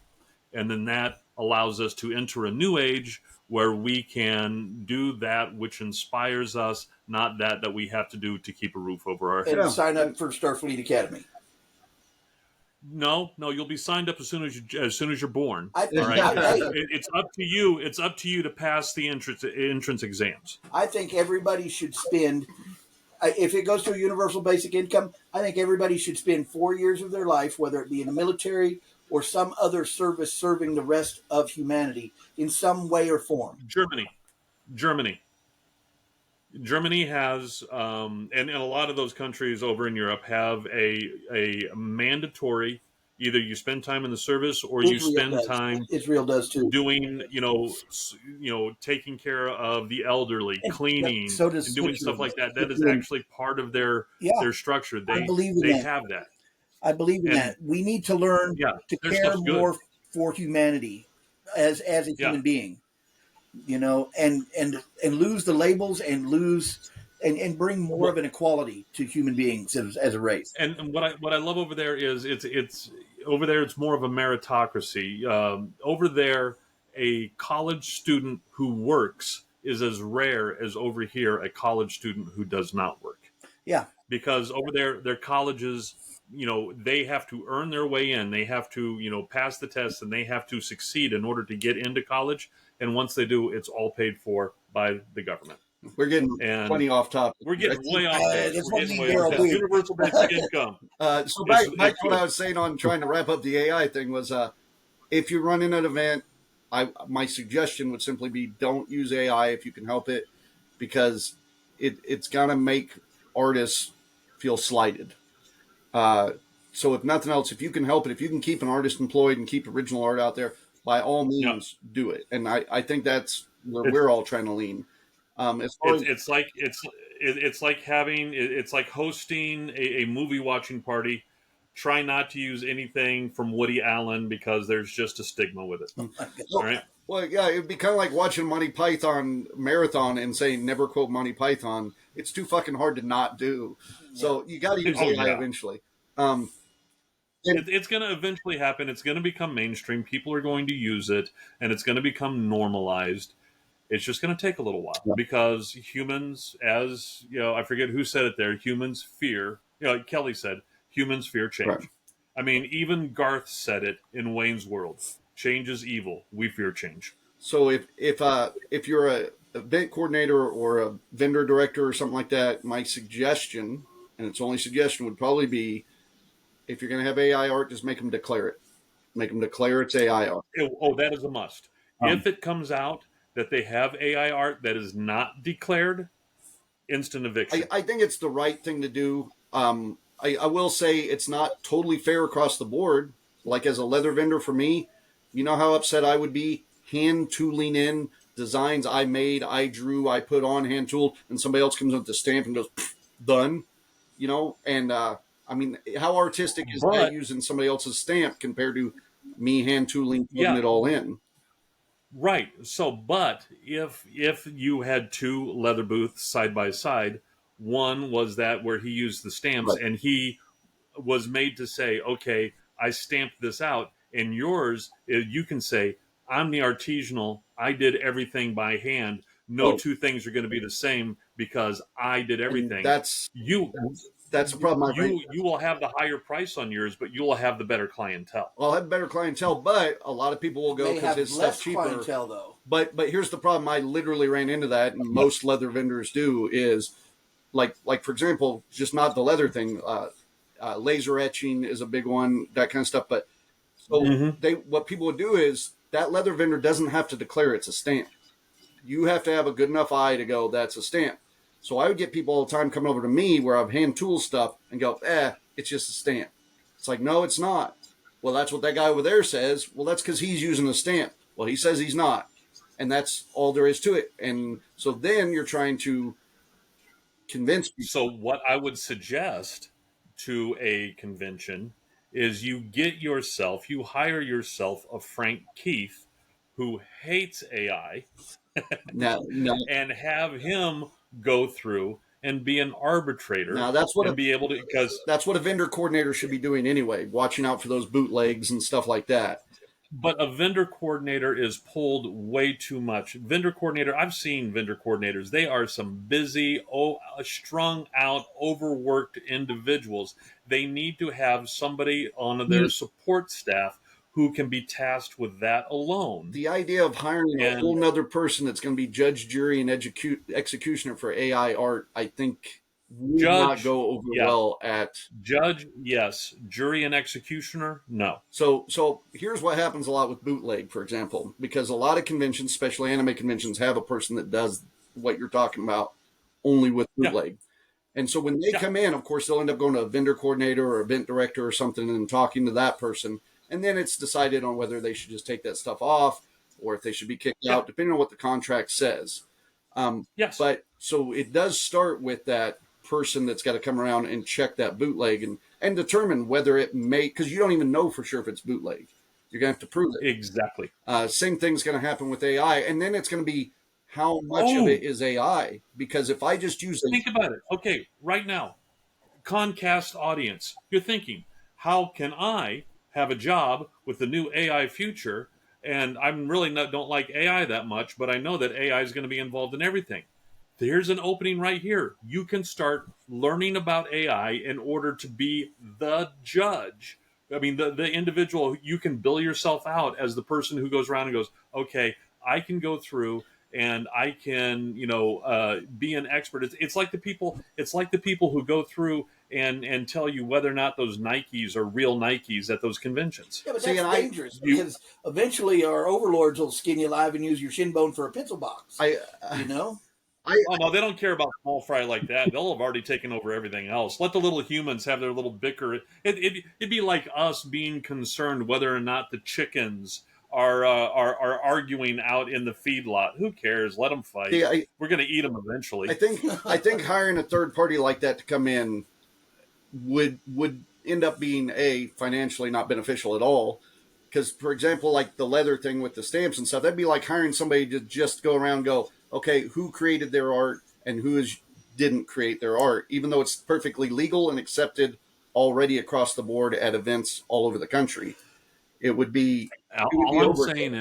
And then that allows us to enter a new age where we can do that which inspires us, not that we have to do to keep a roof over our head. And sign up for Starfleet Academy. No, you'll be signed up as soon as you're born. All right? It's up to you. It's up to you to pass the entrance exams. I think everybody should spend. If it goes to a universal basic income, I think everybody should spend 4 years of their life, whether it be in the military or some other service, serving the rest of humanity in some way or form. Germany has, and a lot of those countries over in Europe have a mandatory. Either you spend time in the service, or you spend time. Israel does too. Doing, taking care of the elderly, cleaning, so does and doing stuff like that. That is actually part of their structure. They have that. I believe in that. We need to learn to care more for humanity as a human being. And lose the labels and bring more of an equality to human beings as a race. And what I love over there is it's over there. It's more of a meritocracy. Over there, a college student who works is as rare as over here a college student who does not work. Yeah, because over there, their colleges, they have to earn their way in. They have to pass the test, and they have to succeed in order to get into college. And once they do, it's all paid for by the government. We're getting plenty off topic. We're getting way off topic. Universal basic income. So back to what I was saying on trying to wrap up the AI thing was, if you're running an event, my suggestion would simply be don't use AI if you can help it, because it's going to make artists feel slighted. So if nothing else, if you can help it, if you can keep an artist employed and keep original art out there, by all means, do it. And I think that's where we're all trying to lean. It's like hosting a movie watching party. Try not to use anything from Woody Allen because there's just a stigma with it. All right. Well, yeah, it'd be kind of like watching Monty Python marathon and saying never quote Monty Python. It's too fucking hard to not do. So you got to use AI eventually. It's going to eventually happen. It's going to become mainstream. People are going to use it, and it's going to become normalized. It's just going to take a little while because humans, as I forget who said it there, humans fear like Kelly said, humans fear Right. change. I mean, even Garth said it in Wayne's World. Change is evil. We fear change. So if you're a event coordinator or a vendor director or something like that, my suggestion, and its only suggestion, would probably be, if you're going to have AI art, just make them declare it. Make them declare it's AI art. Oh, that is a must. If it comes out that they have AI art that is not declared, instant eviction. I think it's the right thing to do. I will say it's not totally fair across the board. Like, as a leather vendor, for me, you know how upset I would be hand tooling in designs I made, I drew, I put on hand tooled, and somebody else comes with the stamp and goes, done. You know, and I mean, how artistic is that, But using somebody else's stamp compared to me hand tooling, putting yeah, it all in? right. So, but if you had two leather booths side by side, one was that where he used the stamps Right. and he was made to say, okay, I stamped this out, and yours, you can say, I'm the artisanal. I did everything by hand. No Oh, two things are going to be the same because I did and everything. that's You that's the problem. you will have the higher price on yours, but you will have the better clientele. I'll have better clientele, but a lot of people will go They because have his less stuff's cheaper. clientele though. But here's the problem. I literally ran into that, and most leather vendors do, is like for example, just not the leather thing. Laser etching is a big one, that kind of stuff. But so Mm-hmm. what people would do is, that leather vendor doesn't have to declare it's a stamp. You have to have a good enough eye to go, that's a stamp. So I would get people all the time coming over to me where I've hand tool stuff and go, it's just a stamp. It's like, no, it's not. Well, that's what that guy over there says. Well, that's because he's using a stamp. Well, he says he's not. And that's all there is to it. And so then you're trying to convince people. So, what I would suggest to a convention is you hire yourself a Frank Keith who hates AI Now, and have him go through and be an arbitrator now that's what and be able to, because a vendor coordinator should be doing anyway, watching out for those bootlegs and stuff like that. but a vendor coordinator is pulled way too much. Vendor coordinator, I've seen vendor coordinators. They are some busy, strung out, overworked individuals. They need to have somebody on their support staff who can be tasked with that alone. The idea of hiring a whole nother person that's going to be judge, jury, and executioner for AI art, I think, would not go over well at judge. Yes, jury and executioner. No. So here's what happens a lot with bootleg, for example, because a lot of conventions, especially anime conventions, have a person that does what you're talking about only with bootleg. Yeah. And so when they come in, of course, they'll end up going to a vendor coordinator or event director or something and talking to that person. And then it's decided on whether they should just take that stuff off or if they should be kicked out, depending on what the contract says. Yes. But so it does start with that person that's got to come around and check that bootleg and determine whether it may, because you don't even know for sure if it's bootleg. You're going to have to prove it. Exactly. Same thing's going to happen with AI. And then it's going to be how much of it is AI. Because if I just use Think about it. Okay, right now, ConCast audience, you're thinking, how can I have a job with the new AI future? And I'm really don't like AI that much, but I know that AI is going to be involved in everything. There's an opening right here. You can start learning about AI in order to be the judge. I mean, the individual, you can bill yourself out as the person who goes around and goes, okay, I can go through and I can, be an expert. It's like the people who go through and tell you whether or not those Nikes are real Nikes at those conventions. Yeah, but that's dangerous because eventually our overlords will skin you alive and use your shin bone for a pencil box. Oh no, they don't care about small fry like that. They'll have already taken over everything else. Let the little humans have their little bicker. It'd be like us being concerned whether or not the chickens are arguing out in the feedlot. Who cares? Let them fight. We're going to eat them eventually. I think hiring a third party like that to come in would end up being financially not beneficial at all. Because, for example, like the leather thing with the stamps and stuff, that'd be like hiring somebody to just go around and go, okay, who created their art and who didn't create their art, even though it's perfectly legal and accepted already across the board at events all over the country. It would be. All I'm saying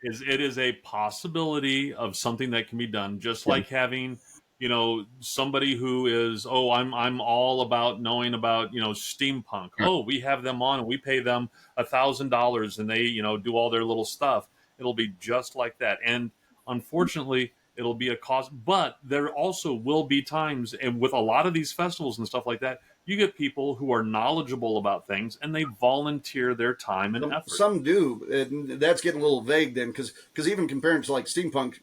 is it is a possibility of something that can be done, just like having somebody who is, oh, I'm all about knowing about steampunk. Oh, we have them on and we pay them $1,000 and they do all their little stuff. It'll be just like that. And unfortunately, it'll be a cost. But there also will be times, and with a lot of these festivals and stuff like that, you get people who are knowledgeable about things and they volunteer their time and effort. Some do, and that's getting a little vague then, because even comparing to like steampunk,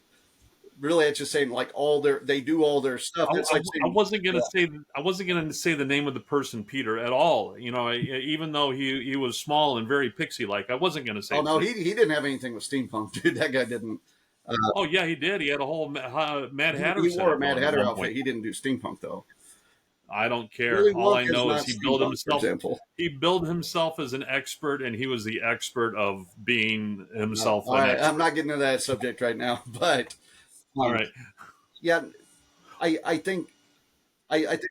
really it's just saying like they do all their stuff. I wasn't going to say the name of the person, Peter, at all. Even though he was small and very pixie like, I wasn't going to say. Oh no, he didn't have anything with steampunk, dude. That guy didn't. Oh yeah, he did. He had a whole Mad Hatter. He wore a Mad Hatter outfit. He didn't do steampunk though. I don't care. Willy All I Wonka's know not is he steampunk, billed for himself. example. He billed himself as an expert, and he was the expert of being himself. All right, I'm not getting into that subject right now, but all right. Yeah, I think.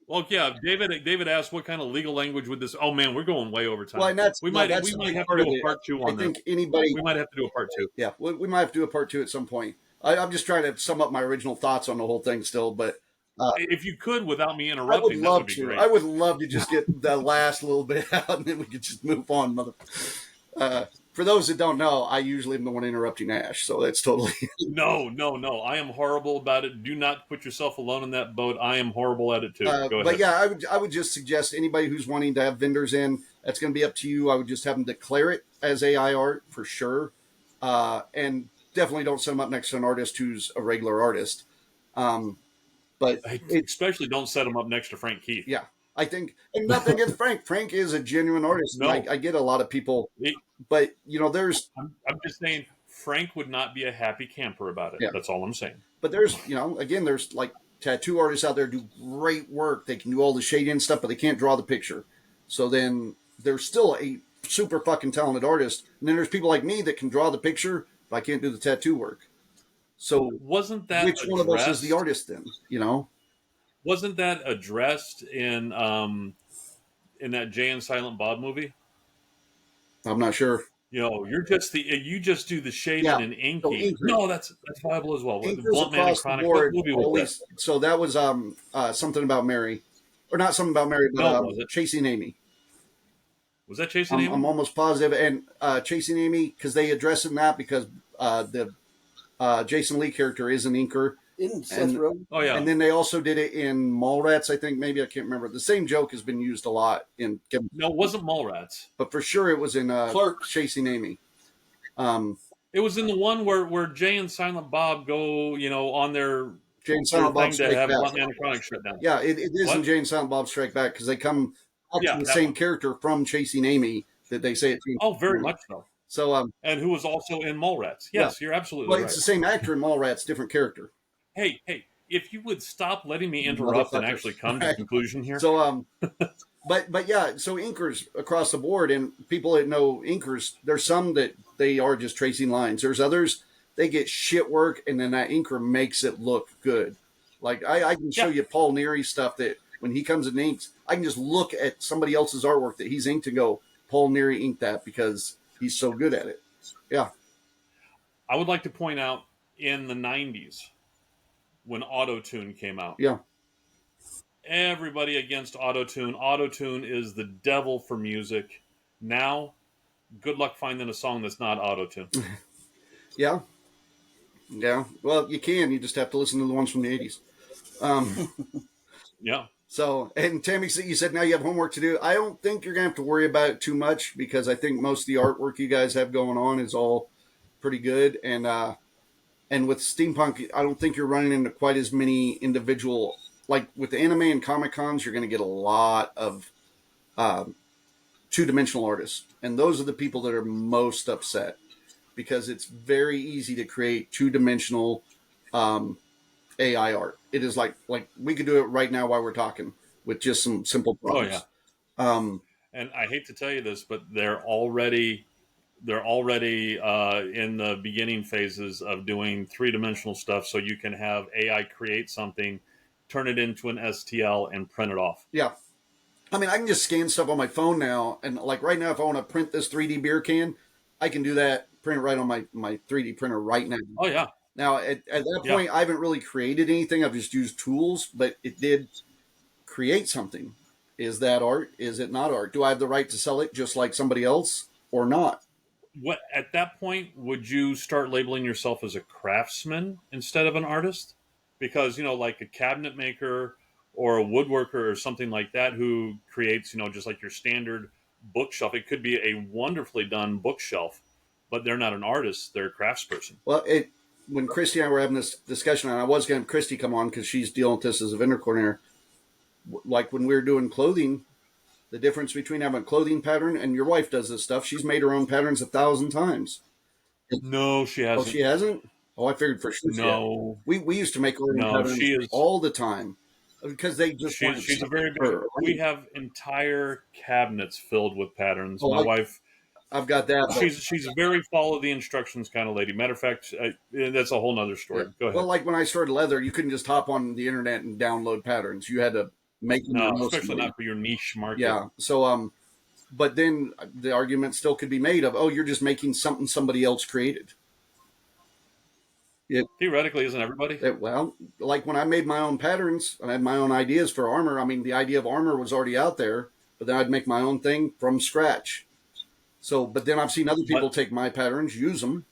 Well, yeah. David asked, "What kind of legal language would this?" Oh man, we're going way over time. Well, we might have to do a part 2 on I think this. anybody. We might have to do a part 2. Yeah, we might have to do a part 2 at some point. I'm just trying to sum up my original thoughts on the whole thing still, but if you could, without me I interrupting, would love that would be to. great. I would love to just get the last little bit out, and then we could just move on, mother. For those that don't know, I usually am the one interrupting Ash, so that's totally. No. I am horrible about it. Do not put yourself alone in that boat. I am horrible at it too. Go ahead. But yeah, I would just suggest anybody who's wanting to have vendors in, that's going to be up to you. I would just have them declare it as AI art for sure, and definitely don't set them up next to an artist who's a regular artist. But especially don't set them up next to Frank Keith. Yeah, I think, and nothing against Frank. Frank is a genuine artist. No. I get a lot of people, but there's. I'm just saying, Frank would not be a happy camper about it. Yeah. That's all I'm saying. But there's, again, there's like tattoo artists out there do great work. They can do all the shading and stuff, but they can't draw the picture. So then they're still a super fucking talented artist. And then there's people like me that can draw the picture, but I can't do the tattoo work. So wasn't that which one of us is the artist then? Wasn't that addressed in that Jay and Silent Bob movie? I'm not sure. You just do the shading and inking. No, that's viable as well. Blunt Man and Chronic. What movie was that? So that was Something About Mary, or not Something About Mary, but Chasing Amy. Was that Chasing Amy? I'm almost positive, and Chasing Amy, because they address it in that because the Jason Lee character is an inker. In Seth Rogen. Oh yeah, and then they also did it in Mallrats. I think maybe I can't remember. The same joke has been used a lot in. No, it wasn't Mallrats, but for sure it was in Clerks. Chasing Amy. It was in the one where Jay and Silent Bob go, on their Jay and Silent Bob to have Blunt Man and Chronic shut down. Yeah, it is in Jay and Silent Bob Strike Back because they come up to the same character from Chasing Amy that they say it to. Oh, very much so. So, and who was also in Mallrats? Yes, you're absolutely right. Well, it's the same actor in Mallrats, different character. Hey, if you would stop letting me interrupt and actually come to a conclusion here. So, but yeah, so inkers across the board, and people that know inkers, there's some that they are just tracing lines. There's others, they get shit work, and then that inker makes it look good. Like, I can show you Paul Neary stuff that when he comes and inks, I can just look at somebody else's artwork that he's inked and go, Paul Neary inked that because he's so good at it. Yeah. I would like to point out in the 90s, when Auto-Tune came out. Yeah. Everybody against Auto-Tune. Auto-Tune is the devil for music. Now, good luck finding a song that's not Auto-Tune. Yeah. Yeah. Well, you can. You just have to listen to the ones from the 80s. Yeah. So, and Tammy, you said now you have homework to do. I don't think you're going to have to worry about it too much because I think most of the artwork you guys have going on is all pretty good. And with steampunk, I don't think you're running into quite as many individual, like with the anime and Comic Cons, you're going to get a lot of two-dimensional artists. And those are the people that are most upset because it's very easy to create two-dimensional AI art. It is like we could do it right now while we're talking with just some simple prompts. Oh, yeah. And I hate to tell you this, but they're already in the beginning phases of doing three-dimensional stuff so you can have AI create something, turn it into an STL, and print it off. Yeah. I mean, I can just scan stuff on my phone now, and like right now, if I want to print this 3D beer can, I can do that, print it right on my 3D printer right now. Oh, yeah. Now, at that Yeah. point, I haven't really created anything. I've just used tools, but it did create something. Is that art? Is it not art? Do I have the right to sell it just like somebody else or not? What at that point would you start labeling yourself as a craftsman instead of an artist? Because like a cabinet maker or a woodworker or something like that who creates just like your standard bookshelf. It could be a wonderfully done bookshelf, but they're not an artist; they're a craftsperson. Well, when Christy and I were having this discussion, and I was going to have Christy come on because she's dealing with this as a vendor coordinator. Like when we were doing clothing, the difference between having a clothing pattern and your wife does this stuff. She's made her own patterns 1,000 times. No, she Oh, hasn't. she hasn't? Oh, I figured for sure. No, We used to make our own no, patterns she is. all the time because they just weren't She's a very big. her. We have entire cabinets filled with patterns. Oh, My wife, I've got that. she's a very follow the instructions kind of lady. Matter of fact, that's a whole nother story. Yeah. Go ahead. Well, like when I started leather, you couldn't just hop on the internet and download patterns. You had to make them. No, especially not for your niche market. Yeah. So, but then the argument still could be made of, oh, you're just making something somebody else created. Theoretically, isn't everybody? Well, like when I made my own patterns, I had my own ideas for armor. I mean, the idea of armor was already out there, but then I'd make my own thing from scratch. So, but then I've seen other people take my patterns, use them,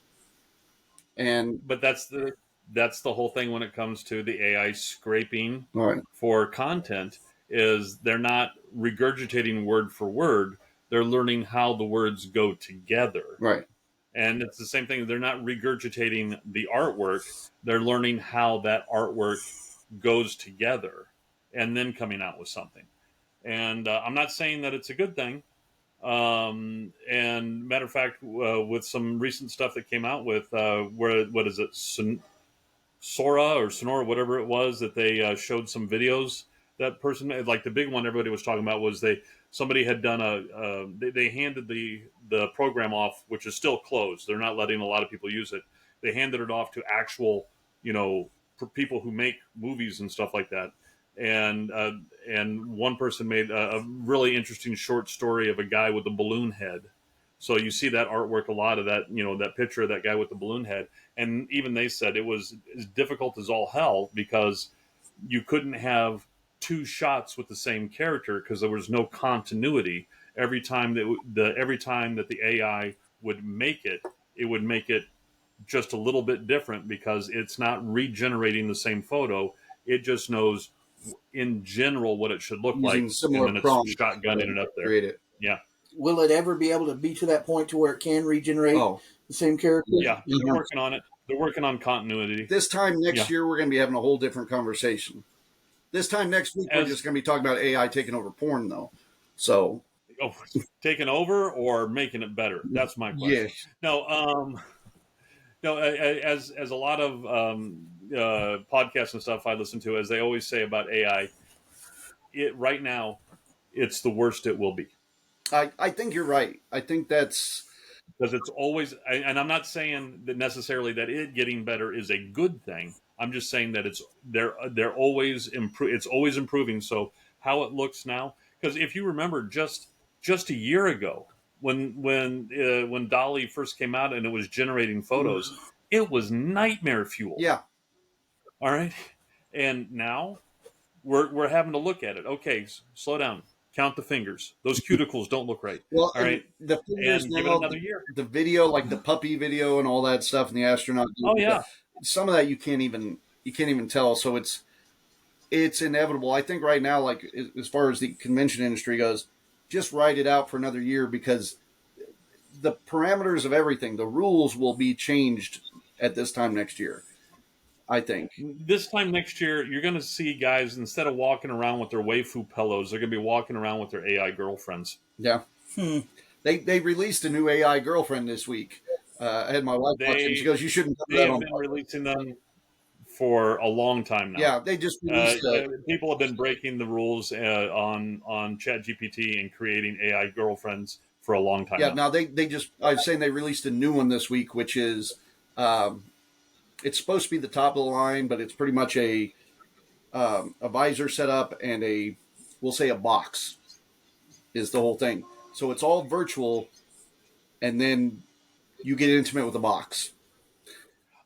but that's the whole thing when it comes to the AI scraping right. for content is they're not regurgitating word for word. They're learning how the words go together. Right. And it's the same thing. They're not regurgitating the artwork. They're learning how that artwork goes together and then coming out with something. And I'm not saying that it's a good thing. And matter of fact, with some recent stuff that came out with, what is it? Sora or Sonora, whatever it was, that they showed some videos that person made. Like the big one everybody was talking about was somebody had done they handed the program off, which is still closed. They're not letting a lot of people use it. They handed it off to actual, for people who make movies and stuff like that. And one person made a really interesting short story of a guy with a balloon head. So you see that artwork, a lot of that, that picture of that guy with the balloon head. And even they said it was as difficult as all hell because you couldn't have two shots with the same character because there was no continuity. Every time that the AI would make it, it would make it just a little bit different because it's not regenerating the same photo. It just knows in general what it should look Using like, similar and then prompts it's shotgunning it up there. Create it. Yeah. Will it ever be able to be to that point to where it can regenerate the same character? Yeah, they're working on it. They're working on continuity. This time next year, we're going to be having a whole different conversation. This time next week, we're just going to be talking about AI taking over porn, though. So, taking over or making it better? That's my question. Yes. No, as a lot of podcasts and stuff I listen to, as they always say about AI, right now, it's the worst it will be. I think you're right. I think that's because it's always, and I'm not saying that necessarily that it getting better is a good thing. I'm just saying that they're always it's always improving. So how it looks now, because if you remember just a year ago when Dolly first came out and it was generating photos, it was nightmare fuel. Yeah. All right. And now we're having to look at it. Okay, slow down. Count the fingers. Those cuticles don't look right. Well, all right. The fingers and now, give it another year. The video, like the puppy video and all that stuff, and the astronaut. Oh yeah. Some of that you can't even tell. So it's inevitable. I think right now, like as far as the convention industry goes, just ride it out for another year because the parameters of everything, the rules will be changed at this time next year. I think this time next year, you're going to see guys, instead of walking around with their waifu pillows, they're going to be walking around with their AI girlfriends. Yeah. They released a new AI girlfriend this week. I had my wife watching. She goes, "You shouldn't." They have been releasing them for a long time now. Yeah, they just released. People have been breaking the rules on ChatGPT and creating AI girlfriends for a long time. Yeah, now they just. I was saying they released a new one this week, which is. It's supposed to be the top of the line, but it's pretty much a visor setup and we'll say a box is the whole thing. So it's all virtual, and then you get intimate with the box.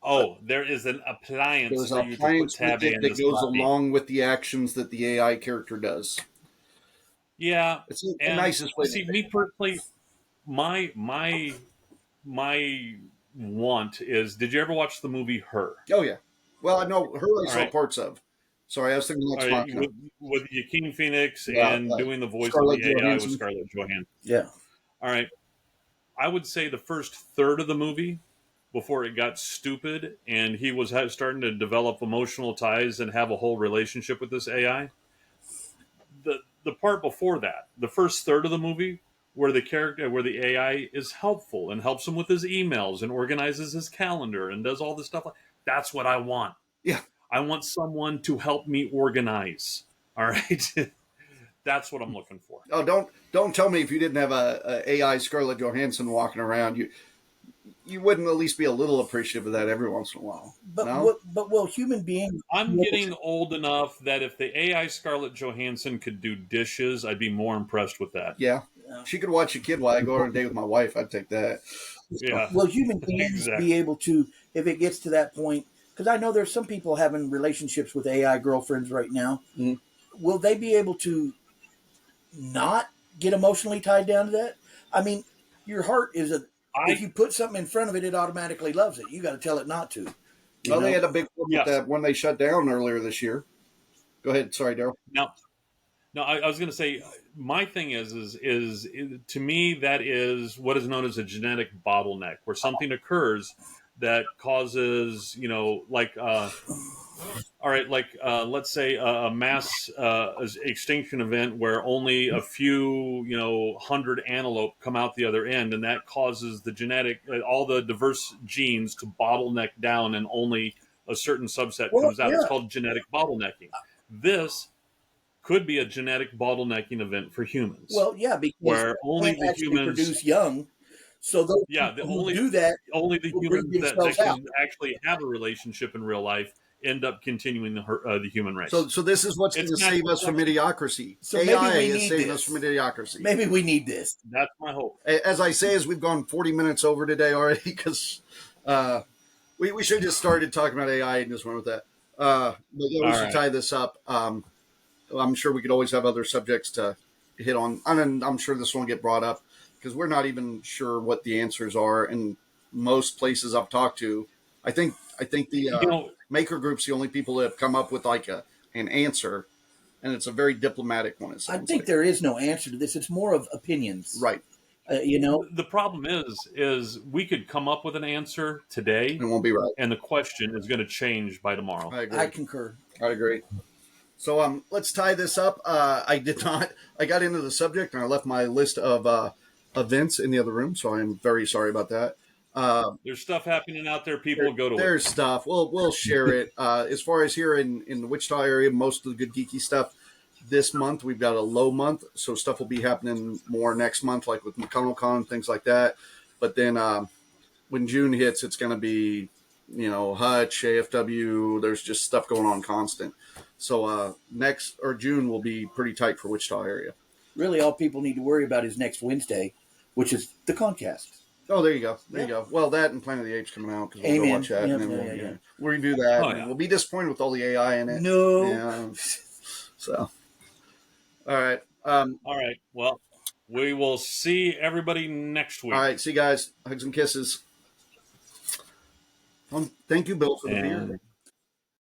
Oh, there is an appliance There's for an you to put appliance with tab A it into that goes slot B. along with the actions that the AI character does. Yeah, It's the and nicest way to see, say me personally, my want is. Did you ever watch the movie Her? it. Oh, yeah. Well, I know her I All saw right, parts of. Sorry, I was thinking all Next right, Machina. with Joaquin Phoenix Yeah, and doing the voice of Scarlett the AI with Johansson. Scarlett Johansson. Yeah. All right, I would say the first third of the movie before it got stupid and he was starting to develop emotional ties and have a whole relationship with this AI. The part before that, the first third of the movie, where the AI is helpful and helps him with his emails and organizes his calendar and does all this stuff. That's what I want. Yeah. I want someone to help me organize. All right, that's what I'm looking for. Oh, don't tell me if you didn't have a AI Scarlett Johansson walking around, you wouldn't at least be a little appreciative of that every once in a while. But No? will human beings? I'm getting old enough that if the AI Scarlett Johansson could do dishes, I'd be more impressed with that. Yeah. She could watch a kid while I go on a date with my wife. I'd take that. Yeah, Will human beings exactly. be able to, if it gets to that point? Because I know there's some people having relationships with AI girlfriends right now. Mhm. Will they be able to not get emotionally tied down to that? I mean, your heart is a. If you put something in front of it, it automatically loves it. You got to tell it not to. Well, they had a big problem with Yes. that when they shut down earlier this year. Go ahead. Sorry, Daryl. No, I was going to say my thing is to me that is what is known as a genetic bottleneck, where something occurs that causes all right, let's say a mass extinction event where only a few 100 antelope come out the other end, and that causes the genetic all the diverse genes to bottleneck down, and only a certain subset comes out. It's called genetic bottlenecking. This could be a genetic bottlenecking event for humans. Well, yeah, because where only the actually humans produce young. So those who do that, only the will humans breed that themselves can out. actually have a relationship in real life end up continuing the human race. So this is what's going to save us from idiocracy. So AI maybe we is need saving this. us from idiocracy. Maybe we need this. That's my hope. As I say, as we've gone 40 minutes over today already, because we should have just started talking about AI and just went with that. But yeah, we should tie this up. I'm sure we could always have other subjects to hit on. And I'm sure this won't get brought up because we're not even sure what the answers are. And most places I've talked to, I think the maker group's the only people that have come up with like an answer, and it's a very diplomatic one. I think there is no answer to this. It's more of opinions, right? The problem is we could come up with an answer today. It won't be right, and the question is going to change by tomorrow. I agree. I concur. I agree. So let's tie this up. I got into the subject and I left my list of events in the other room, so I'm very sorry about that. There's stuff happening out there. People go to there's stuff. We'll share it. As far as here in the Wichita area, most of the good geeky stuff this month, we've got a low month, so stuff will be happening more next month, like with McConnellCon, things like that. But then when June hits, it's going to be, Hutch, AFW. There's just stuff going on constant. So June will be pretty tight for Wichita area. Really, all people need to worry about is next Wednesday, which is the ConCast. Oh, there you go. There you go. Well, that and Planet of the Apes coming out because we'll go watch that, and then we'll review that. And we'll be disappointed with all the AI in it. No. Yeah. So, all right. All right. Well, we will see everybody next week. All right. See you guys. Hugs and kisses. Thank you, Bill, for the beer.